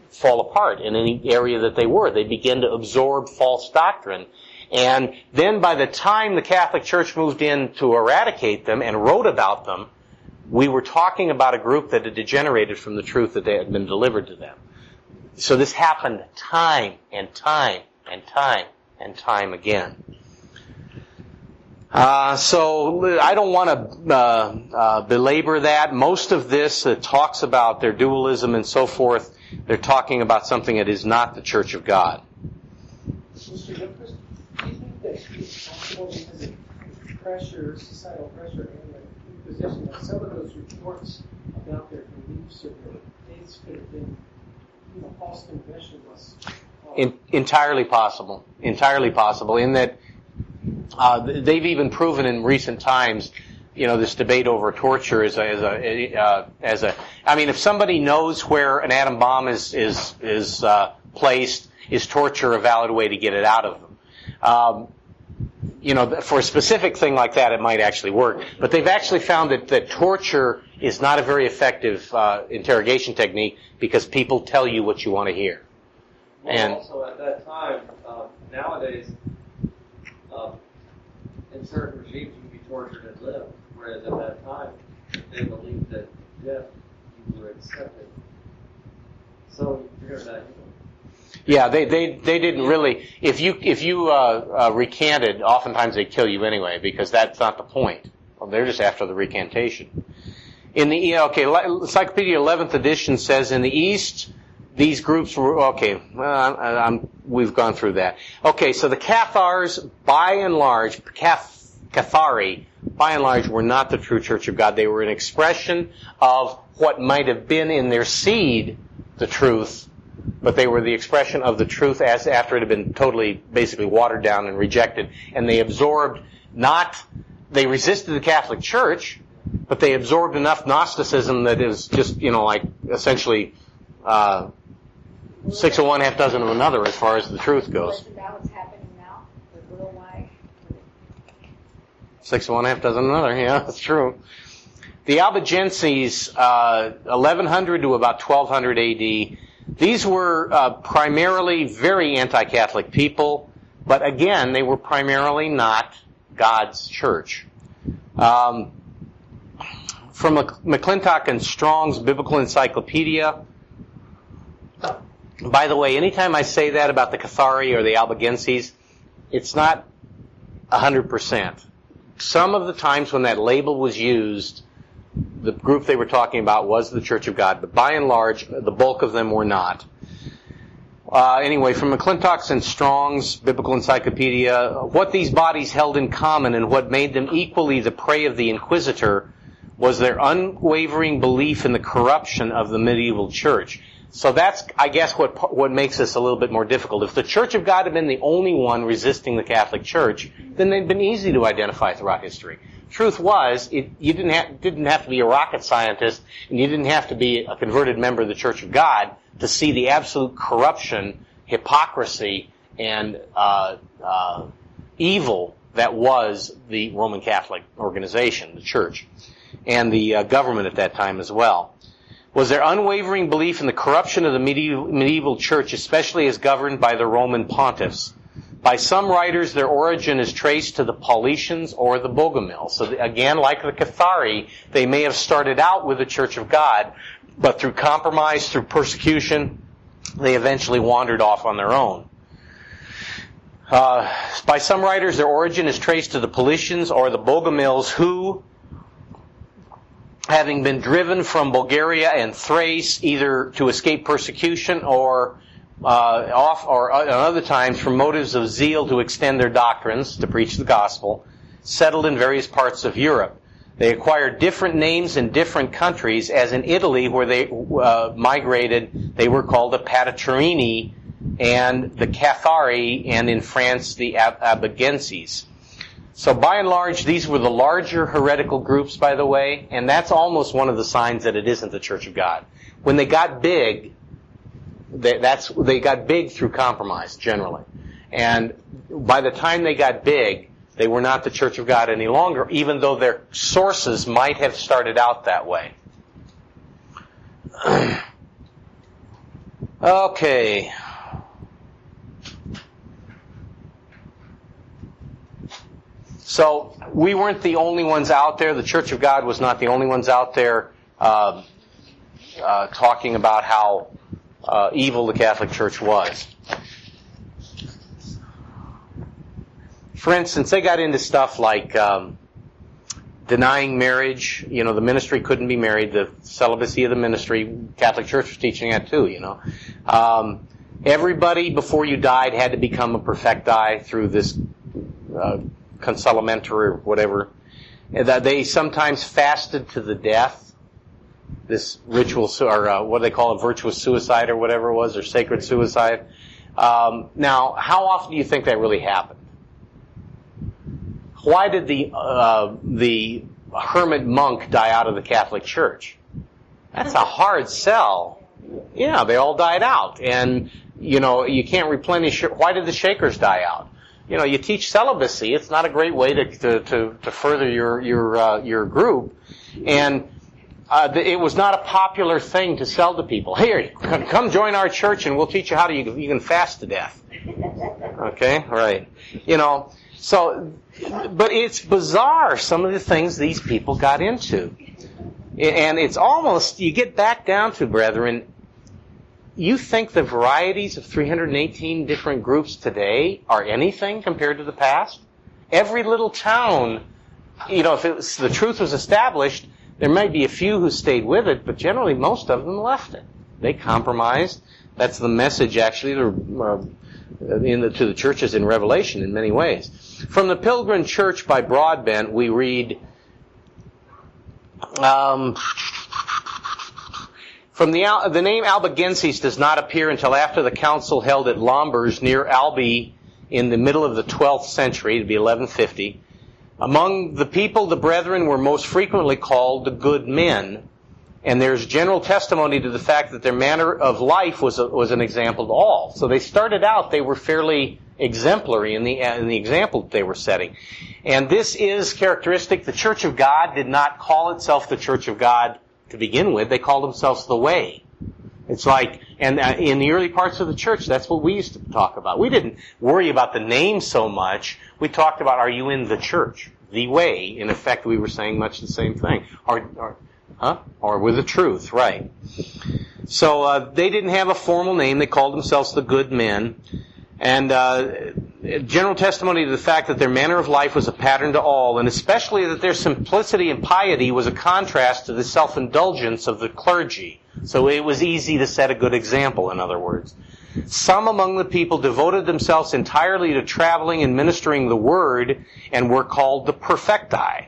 fall apart in any area that they were. They begin to absorb false doctrine. And then by the time the Catholic Church moved in to eradicate them and wrote about them, we were talking about a group that had degenerated from the truth that had been delivered to them. So this happened time and time and time and time again. So I don't want to belabor that. Most of this talks about their dualism and so forth. They're talking about something that is not the Church of God. Mr. Gilchrist, do you think that it's possible because of pressure, societal pressure, and the position that some of those reports about their beliefs or their faiths could have been, false confessions? Entirely possible. Entirely possible. In that they've even proven in recent times, this debate over torture as a. I mean, if somebody knows where an atom bomb is placed, is torture a valid way to get it out of them? For a specific thing like that, it might actually work. But they've actually found that torture is not a very effective interrogation technique because people tell you what you want to hear. Well, And also at that time, nowadays, in certain regimes, you can be tortured and live. Whereas at that time, they believed that death, you were accepted. So you're going to die. yeah, they didn't really. If you recanted, oftentimes they kill you anyway because that's not the point. Well, they're just after the recantation. In the Encyclopedia 11th edition says in the East, these groups were we've gone through that. Okay, so the Cathars, by and large, Cathari, by and large, were not the true Church of God. They were an expression of what might have been in their seed the truth, but they were the expression of the truth as after it had been totally, basically watered down and rejected. And they absorbed they resisted the Catholic Church, but they absorbed enough Gnosticism that is just, essentially 6 of one, half dozen of another as far as the truth goes. Isn't that what's happening now with worldwide? 6 of one, half dozen of another, yeah, that's true. The Albigenses, 1100 to about 1200 AD, these were primarily very anti-Catholic people, but again, they were primarily not God's church. From McClintock and Strong's Biblical Encyclopedia. By the way, anytime I say that about the Cathari or the Albigenses, it's not 100%. Some of the times when that label was used, the group they were talking about was the Church of God, but by and large, the bulk of them were not. Anyway, from McClintock's and Strong's Biblical Encyclopedia, what these bodies held in common and what made them equally the prey of the Inquisitor was their unwavering belief in the corruption of the medieval church. So that's, I guess, what makes this a little bit more difficult. If the Church of God had been the only one resisting the Catholic Church, then they'd been easy to identify throughout history. Truth was, you didn't have to be a rocket scientist, and you didn't have to be a converted member of the Church of God to see the absolute corruption, hypocrisy, and evil that was the Roman Catholic organization, the Church, and the government at that time as well. Was their unwavering belief in the corruption of the medieval church, especially as governed by the Roman pontiffs. By some writers, their origin is traced to the Paulicians or the Bogomils. So again, like the Cathari, they may have started out with the Church of God, but through compromise, through persecution, they eventually wandered off on their own. By some writers, their origin is traced to the Paulicians or the Bogomils, who, having been driven from Bulgaria and Thrace, either to escape persecution or other times from motives of zeal to extend their doctrines, to preach the gospel, settled in various parts of Europe. They acquired different names in different countries, as in Italy, where they migrated, they were called the Patatarini and the Cathari, and in France, the Albigenses. So by and large, these were the larger heretical groups, by the way, and that's almost one of the signs that it isn't the Church of God. When they got big, they got big through compromise, generally. And by the time they got big, they were not the Church of God any longer, even though their sources might have started out that way. Okay. So we weren't the only ones out there. The Church of God was not the only ones out there talking about how evil the Catholic Church was. For instance, they got into stuff like denying marriage. You know, the ministry couldn't be married. The celibacy of the ministry, Catholic Church was teaching that too, you know. Everybody before you died had to become a perfecti through this consolamento or whatever. That they sometimes fasted to the death. This ritual, or what do they call it, virtuous suicide or whatever it was, or sacred suicide. Now, how often do you think that really happened? Why did the hermit monk die out of the Catholic Church? That's a hard sell. Yeah, they all died out, and you know you can't replenish. Why did the Shakers die out? You know, you teach celibacy. It's not a great way to further your group, and it was not a popular thing to sell to people. Here, come join our church, and we'll teach you how you can fast to death. Okay, right? You know, so, but it's bizarre some of the things these people got into, and it's almost you get back down to, brethren. You think the varieties of 318 different groups today are anything compared to the past? Every little town, you know, if the truth was established, there might be a few who stayed with it, but generally most of them left it. They compromised. That's the message, actually, to the churches in Revelation in many ways. From the Pilgrim Church by Broadbent, we read, from the name Albigenses does not appear until after the council held at Lombers near Albi in the middle of the 12th century, to be 1150. Among the people, the brethren were most frequently called the good men, and there's general testimony to the fact that their manner of life was an example to all. So they started out, they were fairly exemplary in the example that they were setting. And this is characteristic. The Church of God did not call itself the Church of God to begin with. They called themselves the Way. It's like, and in the early parts of the church, that's what we used to talk about. We didn't worry about the name so much. We talked about, are you in the church? The Way. In effect, we were saying much the same thing. Or with the truth, right. So they didn't have a formal name. They called themselves the Good Men. And general testimony to the fact that their manner of life was a pattern to all, and especially that their simplicity and piety was a contrast to the self-indulgence of the clergy. So it was easy to set a good example, in other words. Some among the people devoted themselves entirely to traveling and ministering the word and were called the perfecti,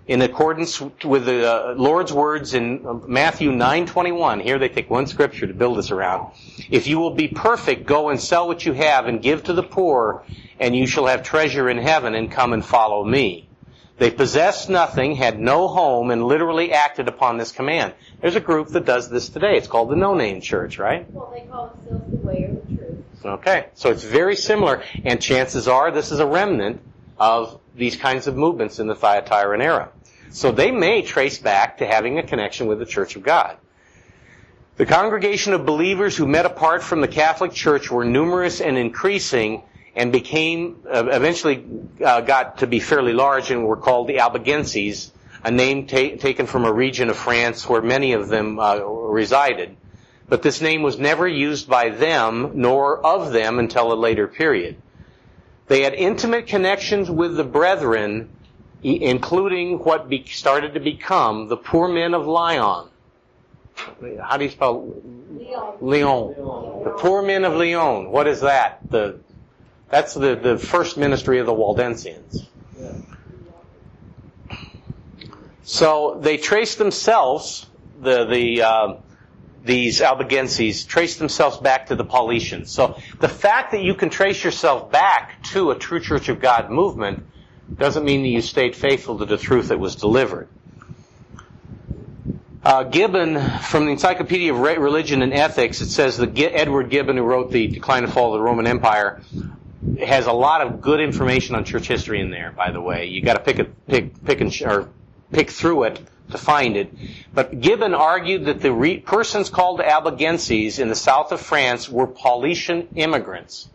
in accordance with the Lord's words in Matthew 9:21. Here they take one scripture to build this around. If you will be perfect, go and sell what you have and give to the poor, and you shall have treasure in heaven, and come and follow me. They possessed nothing, had no home, and literally acted upon this command. There's a group that does this today. It's called the No-Name Church, right? Well, they call themselves the Way or the Truth. Okay, so it's very similar, and chances are this is a remnant of these kinds of movements in the Thyatiran era. So they may trace back to having a connection with the Church of God. The congregation of believers who met apart from the Catholic Church were numerous and increasing, and became, eventually got to be fairly large, and were called the Albigenses, a name taken from a region of France where many of them resided. But this name was never used by them, nor of them, until a later period. They had intimate connections with the brethren, including what started to become the poor men of Lyon. How do you spell? Lyon. The poor men of Lyon. What is that? That's the first ministry of the Waldensians. So they traced themselves, these Albigenses traced themselves back to the Paulicians. So the fact that you can trace yourself back to a true Church of God movement doesn't mean that you stayed faithful to the truth that was delivered. Gibbon, from the Encyclopedia of Religion and Ethics, it says that Edward Gibbon, who wrote The Decline and Fall of the Roman Empire, has a lot of good information on church history in there, by the way. You got to pick through it to find it. But Gibbon argued that the persons called Albigenses in the south of France were Paulician immigrants.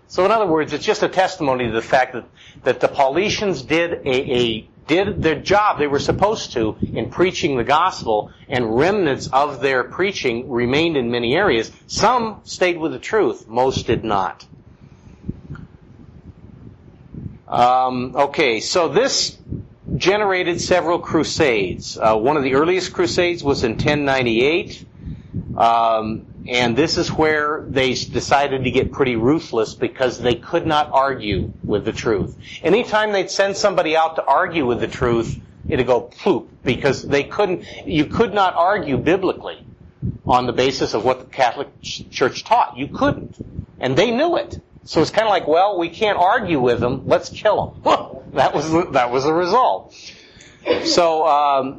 So in other words, it's just a testimony to the fact that the Paulicians did their job they were supposed to in preaching the gospel, and remnants of their preaching remained in many areas. Some stayed with the truth, most did not. Okay, so this generated several crusades. One of the earliest crusades was in 1098, and this is where they decided to get pretty ruthless because they could not argue with the truth. Anytime they'd send somebody out to argue with the truth, it'd go ploop, because you could not argue biblically on the basis of what the Catholic Church taught. You couldn't. And they knew it. So it's kind of like, well, we can't argue with them, let's kill them. That was the result. So,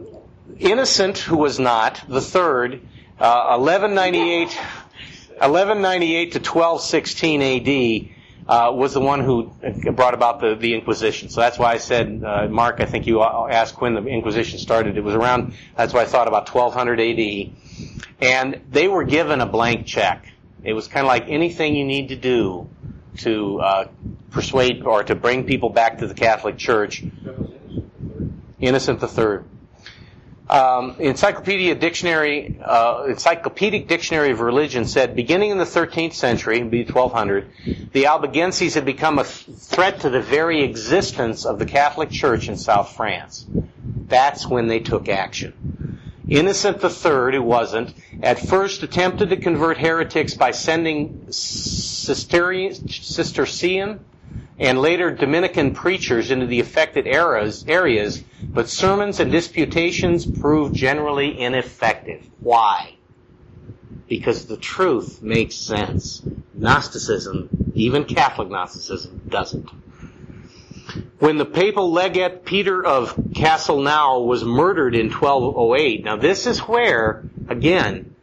Innocent, who was not, the third, 1198 to 1216 AD, was the one who brought about the Inquisition. So that's why I said, Mark, I think you asked when the Inquisition started. It was around, that's why I thought about 1200 AD. And they were given a blank check. It was kind of like anything you need to do to persuade or to bring people back to the Catholic Church. Innocent III. Encyclopedic Dictionary of Religion said, beginning in the 13th century, it'd be 1200, the Albigenses had become a threat to the very existence of the Catholic Church in South France. That's when they took action. Innocent III, who wasn't, at first attempted to convert heretics by sending Cistercian and later Dominican preachers into the affected areas, but sermons and disputations proved generally ineffective. Why? Because the truth makes sense. Gnosticism, even Catholic Gnosticism, doesn't. When the papal legate Peter of Castelnau was murdered in 1208, now this is where, again,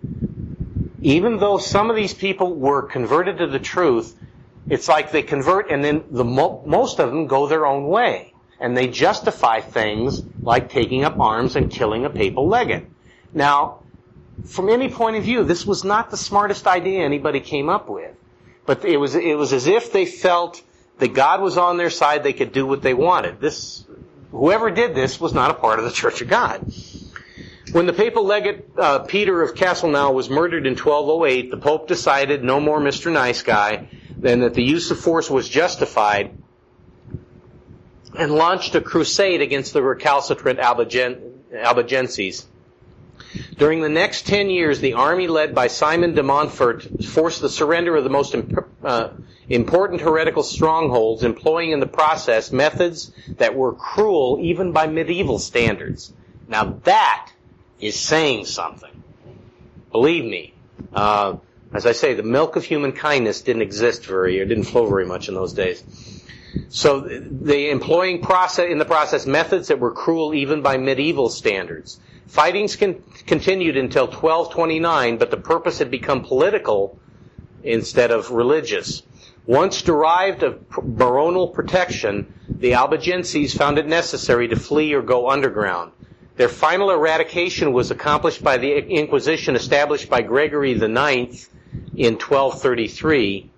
even though some of these people were converted to the truth, it's like they convert and then most of them go their own way. And they justify things like taking up arms and killing a papal legate. Now, from any point of view, this was not the smartest idea anybody came up with. But it was as if they felt that God was on their side, they could do what they wanted. Whoever did this was not a part of the Church of God. When the papal legate Peter of Castelnau was murdered in 1208, the Pope decided, no more Mr. Nice Guy, then that the use of force was justified, and launched a crusade against the recalcitrant Albigenses. During the next 10 years, the army led by Simon de Montfort forced the surrender of the most important heretical strongholds, employing in the process methods that were cruel even by medieval standards. Now that is saying something. Believe me. As I say, the milk of human kindness didn't flow very much in those days. So they employing in the process methods that were cruel even by medieval standards. Fightings continued until 1229, but the purpose had become political instead of religious. Once derived of baronial protection, the Albigenses found it necessary to flee or go underground. Their final eradication was accomplished by the Inquisition established by Gregory IX in 1233.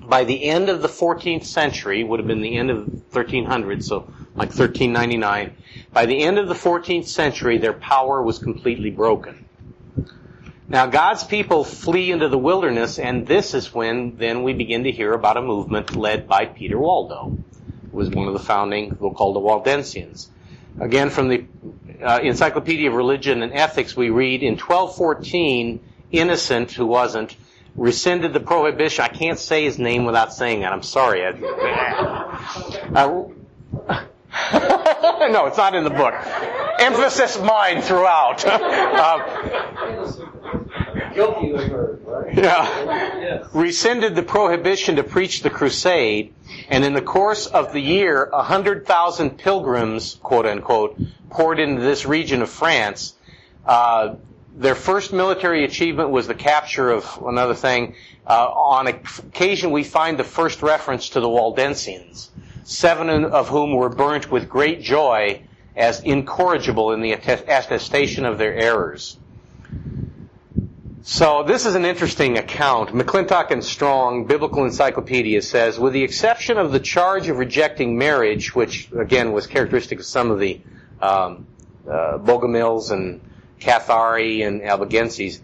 By the end of the 14th century, would have been the end of 1300, so like 1399, by the end of the 14th century, their power was completely broken. Now, God's people flee into the wilderness, and this is when then we begin to hear about a movement led by Peter Waldo, who was one of the founding, we'll call the Waldensians. Again, from the Encyclopedia of Religion and Ethics, we read, in 1214, Innocent, who wasn't, rescinded the prohibition. I can't say his name without saying that. I'm sorry. No, it's not in the book. Emphasis mine throughout. Guilty of her, right? Yeah. Yes. Rescinded the prohibition to preach the crusade, and in the course of the year, 100,000 pilgrims, quote unquote, poured into this region of France. Their first military achievement was the capture of another thing. On occasion, we find the first reference to the Waldensians, 7 of whom were burnt with great joy as incorrigible in the attestation of their errors. So this is an interesting account. McClintock and Strong, Biblical Encyclopedia, says, with the exception of the charge of rejecting marriage, which, again, was characteristic of some of the Bogomils and Cathari and Albigenses,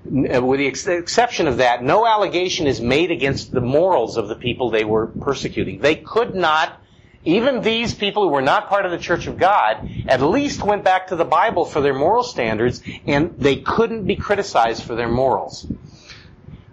with the exception of that, no allegation is made against the morals of the people they were persecuting. They could not Even these people who were not part of the Church of God at least went back to the Bible for their moral standards, and they couldn't be criticized for their morals.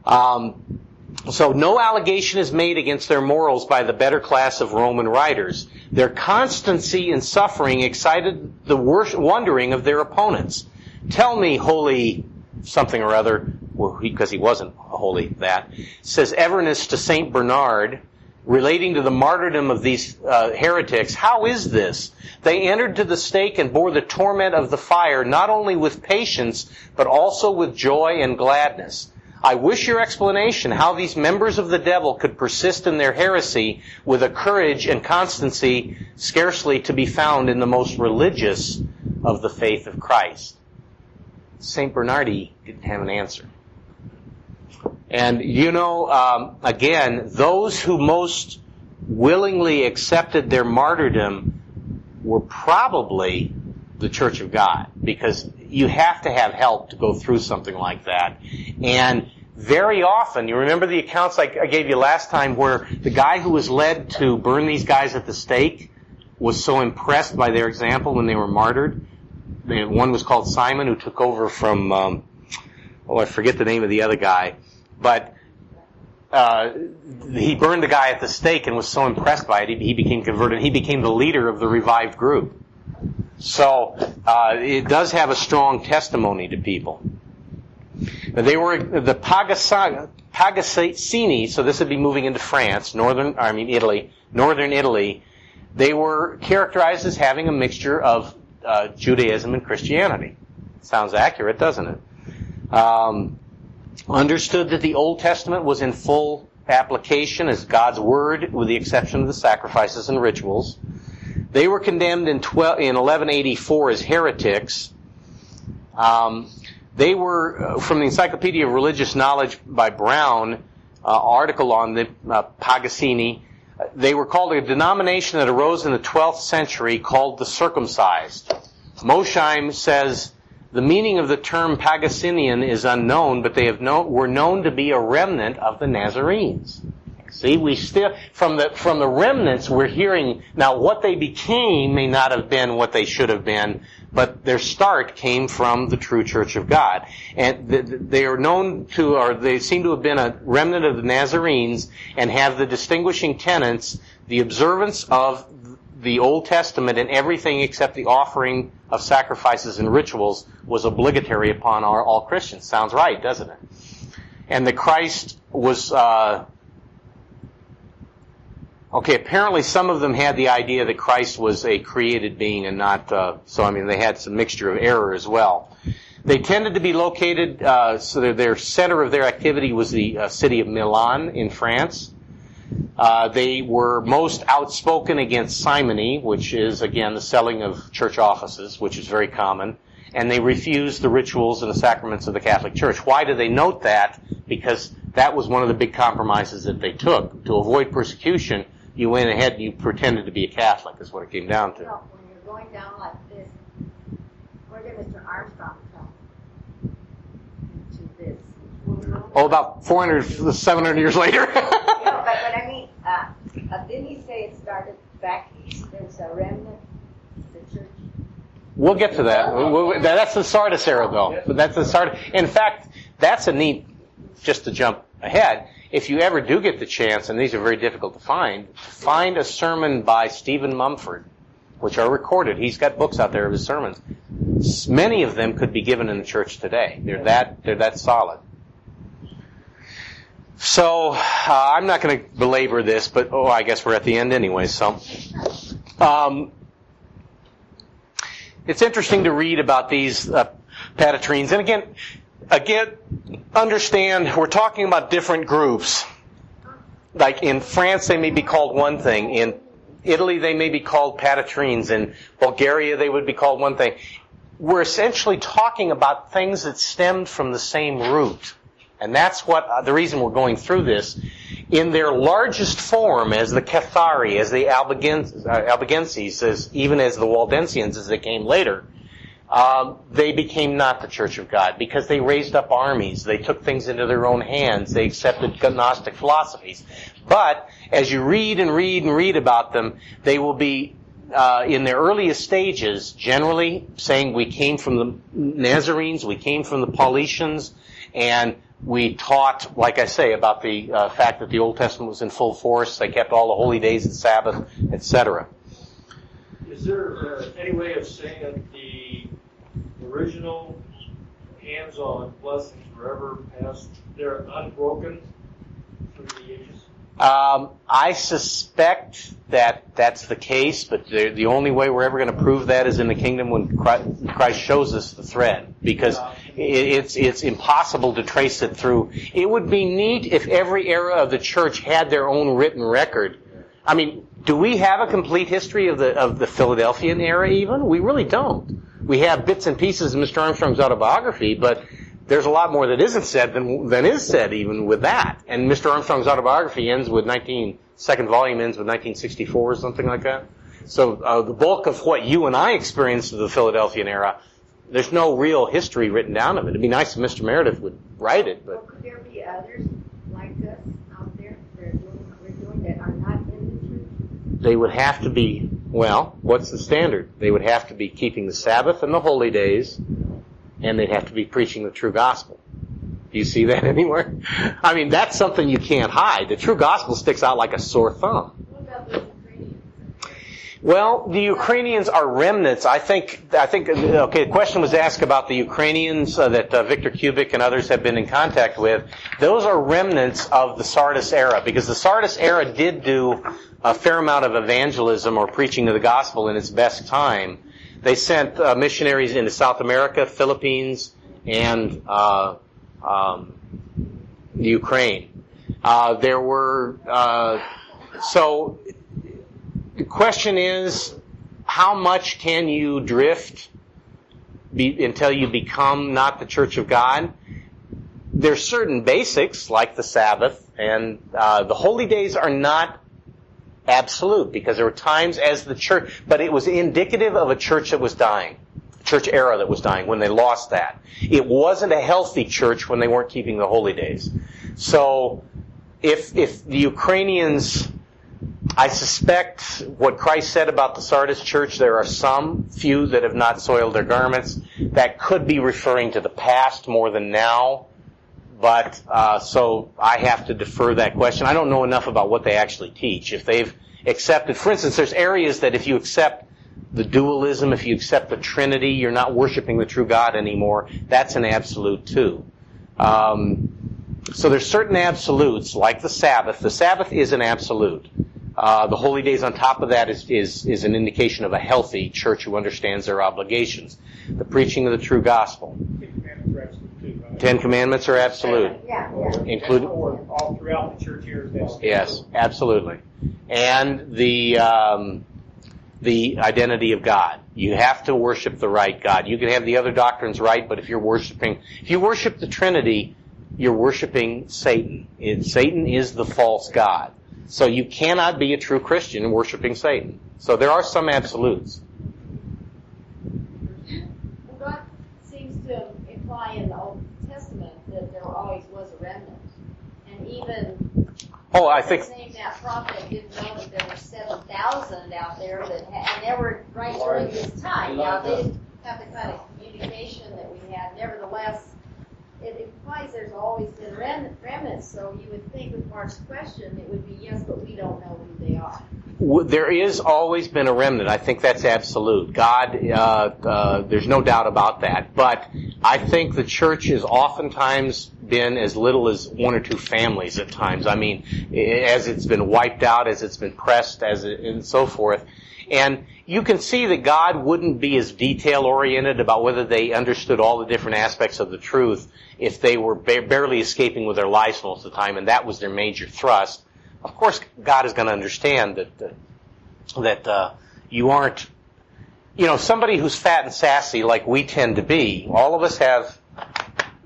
So no allegation is made against their morals by the better class of Roman writers. Their constancy in suffering excited the wondering of their opponents. Tell me, holy something or other, because he wasn't holy, that, says Evernus to St. Bernard, relating to the martyrdom of these heretics, how is this? They entered to the stake and bore the torment of the fire, not only with patience, but also with joy and gladness. I wish your explanation how these members of the devil could persist in their heresy with a courage and constancy scarcely to be found in the most religious of the faith of Christ. St. Bernardi didn't have an answer. And again, those who most willingly accepted their martyrdom were probably the Church of God, because you have to have help to go through something like that. And very often, you remember the accounts I gave you last time where the guy who was led to burn these guys at the stake was so impressed by their example when they were martyred. One was called Simon, who took over from, I forget the name of the other guy. But he burned the guy at the stake and was so impressed by it, he became converted. He became the leader of the revived group. So it does have a strong testimony to people. They were the Pagassini, so this would be moving into France, Italy, northern Italy. They were characterized as having a mixture of Judaism and Christianity. Sounds accurate, doesn't it? Understood that the Old Testament was in full application as God's Word, with the exception of the sacrifices and rituals. They were condemned in 1184 as heretics. They were, from the Encyclopedia of Religious Knowledge by Brown, article on the Pagassini, they were called a denomination that arose in the 12th century called the circumcised. Mosheim says, the meaning of the term Pagassinian is unknown, but they were known to be a remnant of the Nazarenes. See, we still, from the remnants, we're hearing, now what they became may not have been what they should have been, but their start came from the true Church of God. And they are known to, or they seem to have been a remnant of the Nazarenes and have the distinguishing tenets, the observance of the Old Testament and everything except the offering of sacrifices and rituals was obligatory upon all Christians. Sounds right, doesn't it? And that Christ was, apparently some of them had the idea that Christ was a created being and not, they had some mixture of error as well. They tended to be located, so their center of their activity was the city of Milan in France. They were most outspoken against simony, which is, again, the selling of church offices, which is very common. And they refused the rituals and the sacraments of the Catholic Church. Why do they note that? Because that was one of the big compromises that they took. To avoid persecution, you went ahead and you pretended to be a Catholic, is what it came down to. So when you're going down like this, where did Mr. Armstrong come to this? About 400, 700 years later. But I mean, didn't he say it started back east? There's a remnant, the church. We'll get to that. That's the Sardis era, though. That's the Sardis. In fact, that's a neat, just to jump ahead, if you ever do get the chance, and these are very difficult to find a sermon by Stephen Mumford, which are recorded. He's got books out there of his sermons. Many of them could be given in the church today. They're that solid. So, I'm not going to belabor this, but, I guess we're at the end anyway, so. It's interesting to read about these Patatrines. And again, understand, we're talking about different groups. Like in France, they may be called one thing. In Italy, they may be called Patatrines. In Bulgaria, they would be called one thing. We're essentially talking about things that stemmed from the same root. And that's what the reason we're going through this. In their largest form, as the Cathari, as the Albigenses, even as the Waldensians as they came later, they became not the Church of God because they raised up armies. They took things into their own hands. They accepted Gnostic philosophies. But as you read and read and read about them, they will be, in their earliest stages, generally saying we came from the Nazarenes, we came from the Paulicians, and we taught, like I say, about the fact that the Old Testament was in full force. They kept all the holy days and Sabbath, etc. Is there any way of saying that the original hands-on blessings were ever passed? They're unbroken through the ages? I suspect that that's the case, but the only way we're ever going to prove that is in the kingdom when Christ shows us the thread, because it's impossible to trace it through. It would be neat if every era of the church had their own written record. I mean, do we have a complete history of the Philadelphian era even? We really don't. We have bits and pieces of Mr. Armstrong's autobiography, but there's a lot more that isn't said than is said even with that. And Mr. Armstrong's autobiography ends with second volume ends with 1964 or something like that. So the bulk of what you and I experienced of the Philadelphian era, there's no real history written down of it. It'd be nice if Mr. Meredith would write it, but... Well, could there be others like us out there that we're doing that are not in the church? They would have to be, well, what's the standard? They would have to be keeping the Sabbath and the holy days, and they'd have to be preaching the true gospel. Do you see that anywhere? I mean, that's something you can't hide. The true gospel sticks out like a sore thumb. What about the Ukrainians? Well, the Ukrainians are remnants. I think, okay, the question was asked about the Ukrainians that Victor Kubik and others have been in contact with. Those are remnants of the Sardis era, because the Sardis era did do a fair amount of evangelism or preaching of the gospel in its best time. They sent missionaries into South America, Philippines, and Ukraine. There were so the question is, how much can you drift until you become not the Church of God? There's certain basics like the Sabbath, and the holy days are not absolute, because there were times as the church, but it was indicative of a church that was dying, church era that was dying, when they lost that. It wasn't a healthy church when they weren't keeping the holy days. So, if the Ukrainians, I suspect what Christ said about the Sardis church, there are some few that have not soiled their garments. That could be referring to the past more than now. But, so I have to defer that question. I don't know enough about what they actually teach. If they've accepted, for instance, there's areas that if you accept the dualism, if you accept the Trinity, you're not worshiping the true God anymore. That's an absolute too. So there's certain absolutes, like the Sabbath. The Sabbath is an absolute. The holy days on top of that is an indication of a healthy church who understands their obligations. The preaching of the true gospel. Ten Commandments are absolute. Yeah. Including all throughout the church years. Yes, absolutely. And the identity of God. You have to worship the right God. You can have the other doctrines right, but if you worship the Trinity, you're worshiping Satan. Satan is the false God. So you cannot be a true Christian worshiping Satan. So there are some absolutes. Well, God seems to imply in the Old Testament that there always was a remnant. And even I think that prophet didn't know that there were 7,000 out there and they were right during this time. Now, they didn't have the kind of communication that we had. Nevertheless, it implies there's always been remnants, so you would think with Mark's question it would be yes, but we don't know who they are. There is always been a remnant. I think that's absolute. God, there's no doubt about that. But I think the church has oftentimes been as little as one or two families at times. I mean, as it's been wiped out, as it's been pressed, and so forth. And you can see that God wouldn't be as detail-oriented about whether they understood all the different aspects of the truth if they were barely escaping with their lives most of the time, and that was their major thrust. Of course, God is going to understand that you aren't, somebody who's fat and sassy like we tend to be. All of us have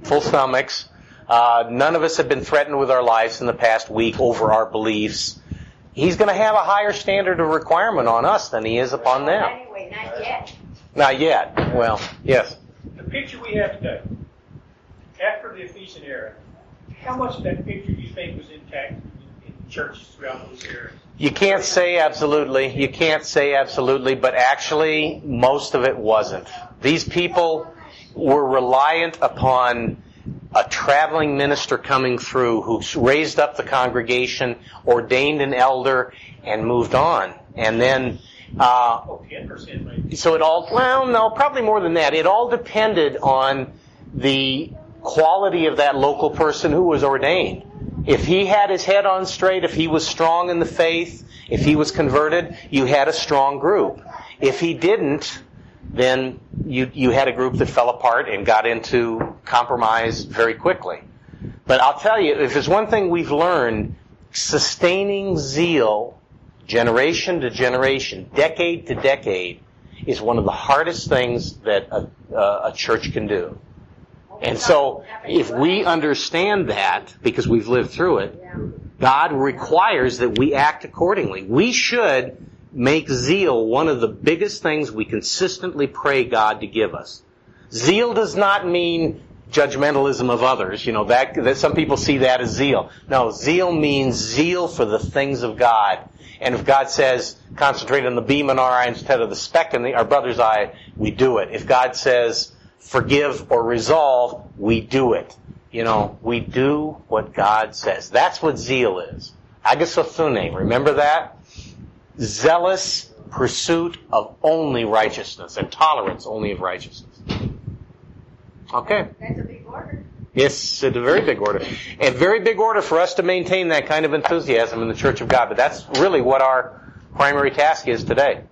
full stomachs. None of us have been threatened with our lives in the past week over our beliefs. He's going to have a higher standard of requirement on us than he is upon them. Anyway, not yet. Not yet. Well, yes. The picture we have today, after the Ephesian era, how much of that picture do you think was intact in churches throughout those eras? You can't say absolutely. You can't say absolutely, but actually, most of it wasn't. These people were reliant upon a traveling minister coming through who raised up the congregation, ordained an elder, and moved on. And then, 10% maybe. so it all, well, no, probably more than that. It all depended on the quality of that local person who was ordained. If he had his head on straight, if he was strong in the faith, if he was converted, you had a strong group. If he didn't, then you had a group that fell apart and got into compromise very quickly. But I'll tell you, if there's one thing we've learned, sustaining zeal, generation to generation, decade to decade, is one of the hardest things that a church can do. And so, if we understand that, because we've lived through it, God requires that we act accordingly. We should make zeal one of the biggest things we consistently pray God to give us. Zeal does not mean judgmentalism of others. You know, that some people see that as zeal. No, zeal means zeal for the things of God. And if God says, concentrate on the beam in our eye instead of the speck in our brother's eye, we do it. If God says, forgive or resolve, we do it. You know, we do what God says. That's what zeal is. Agasothune, remember that? Zealous pursuit of only righteousness and tolerance only of righteousness. Okay. That's a big order. Yes, it's a very big order. A very big order for us to maintain that kind of enthusiasm in the Church of God. But that's really what our primary task is today.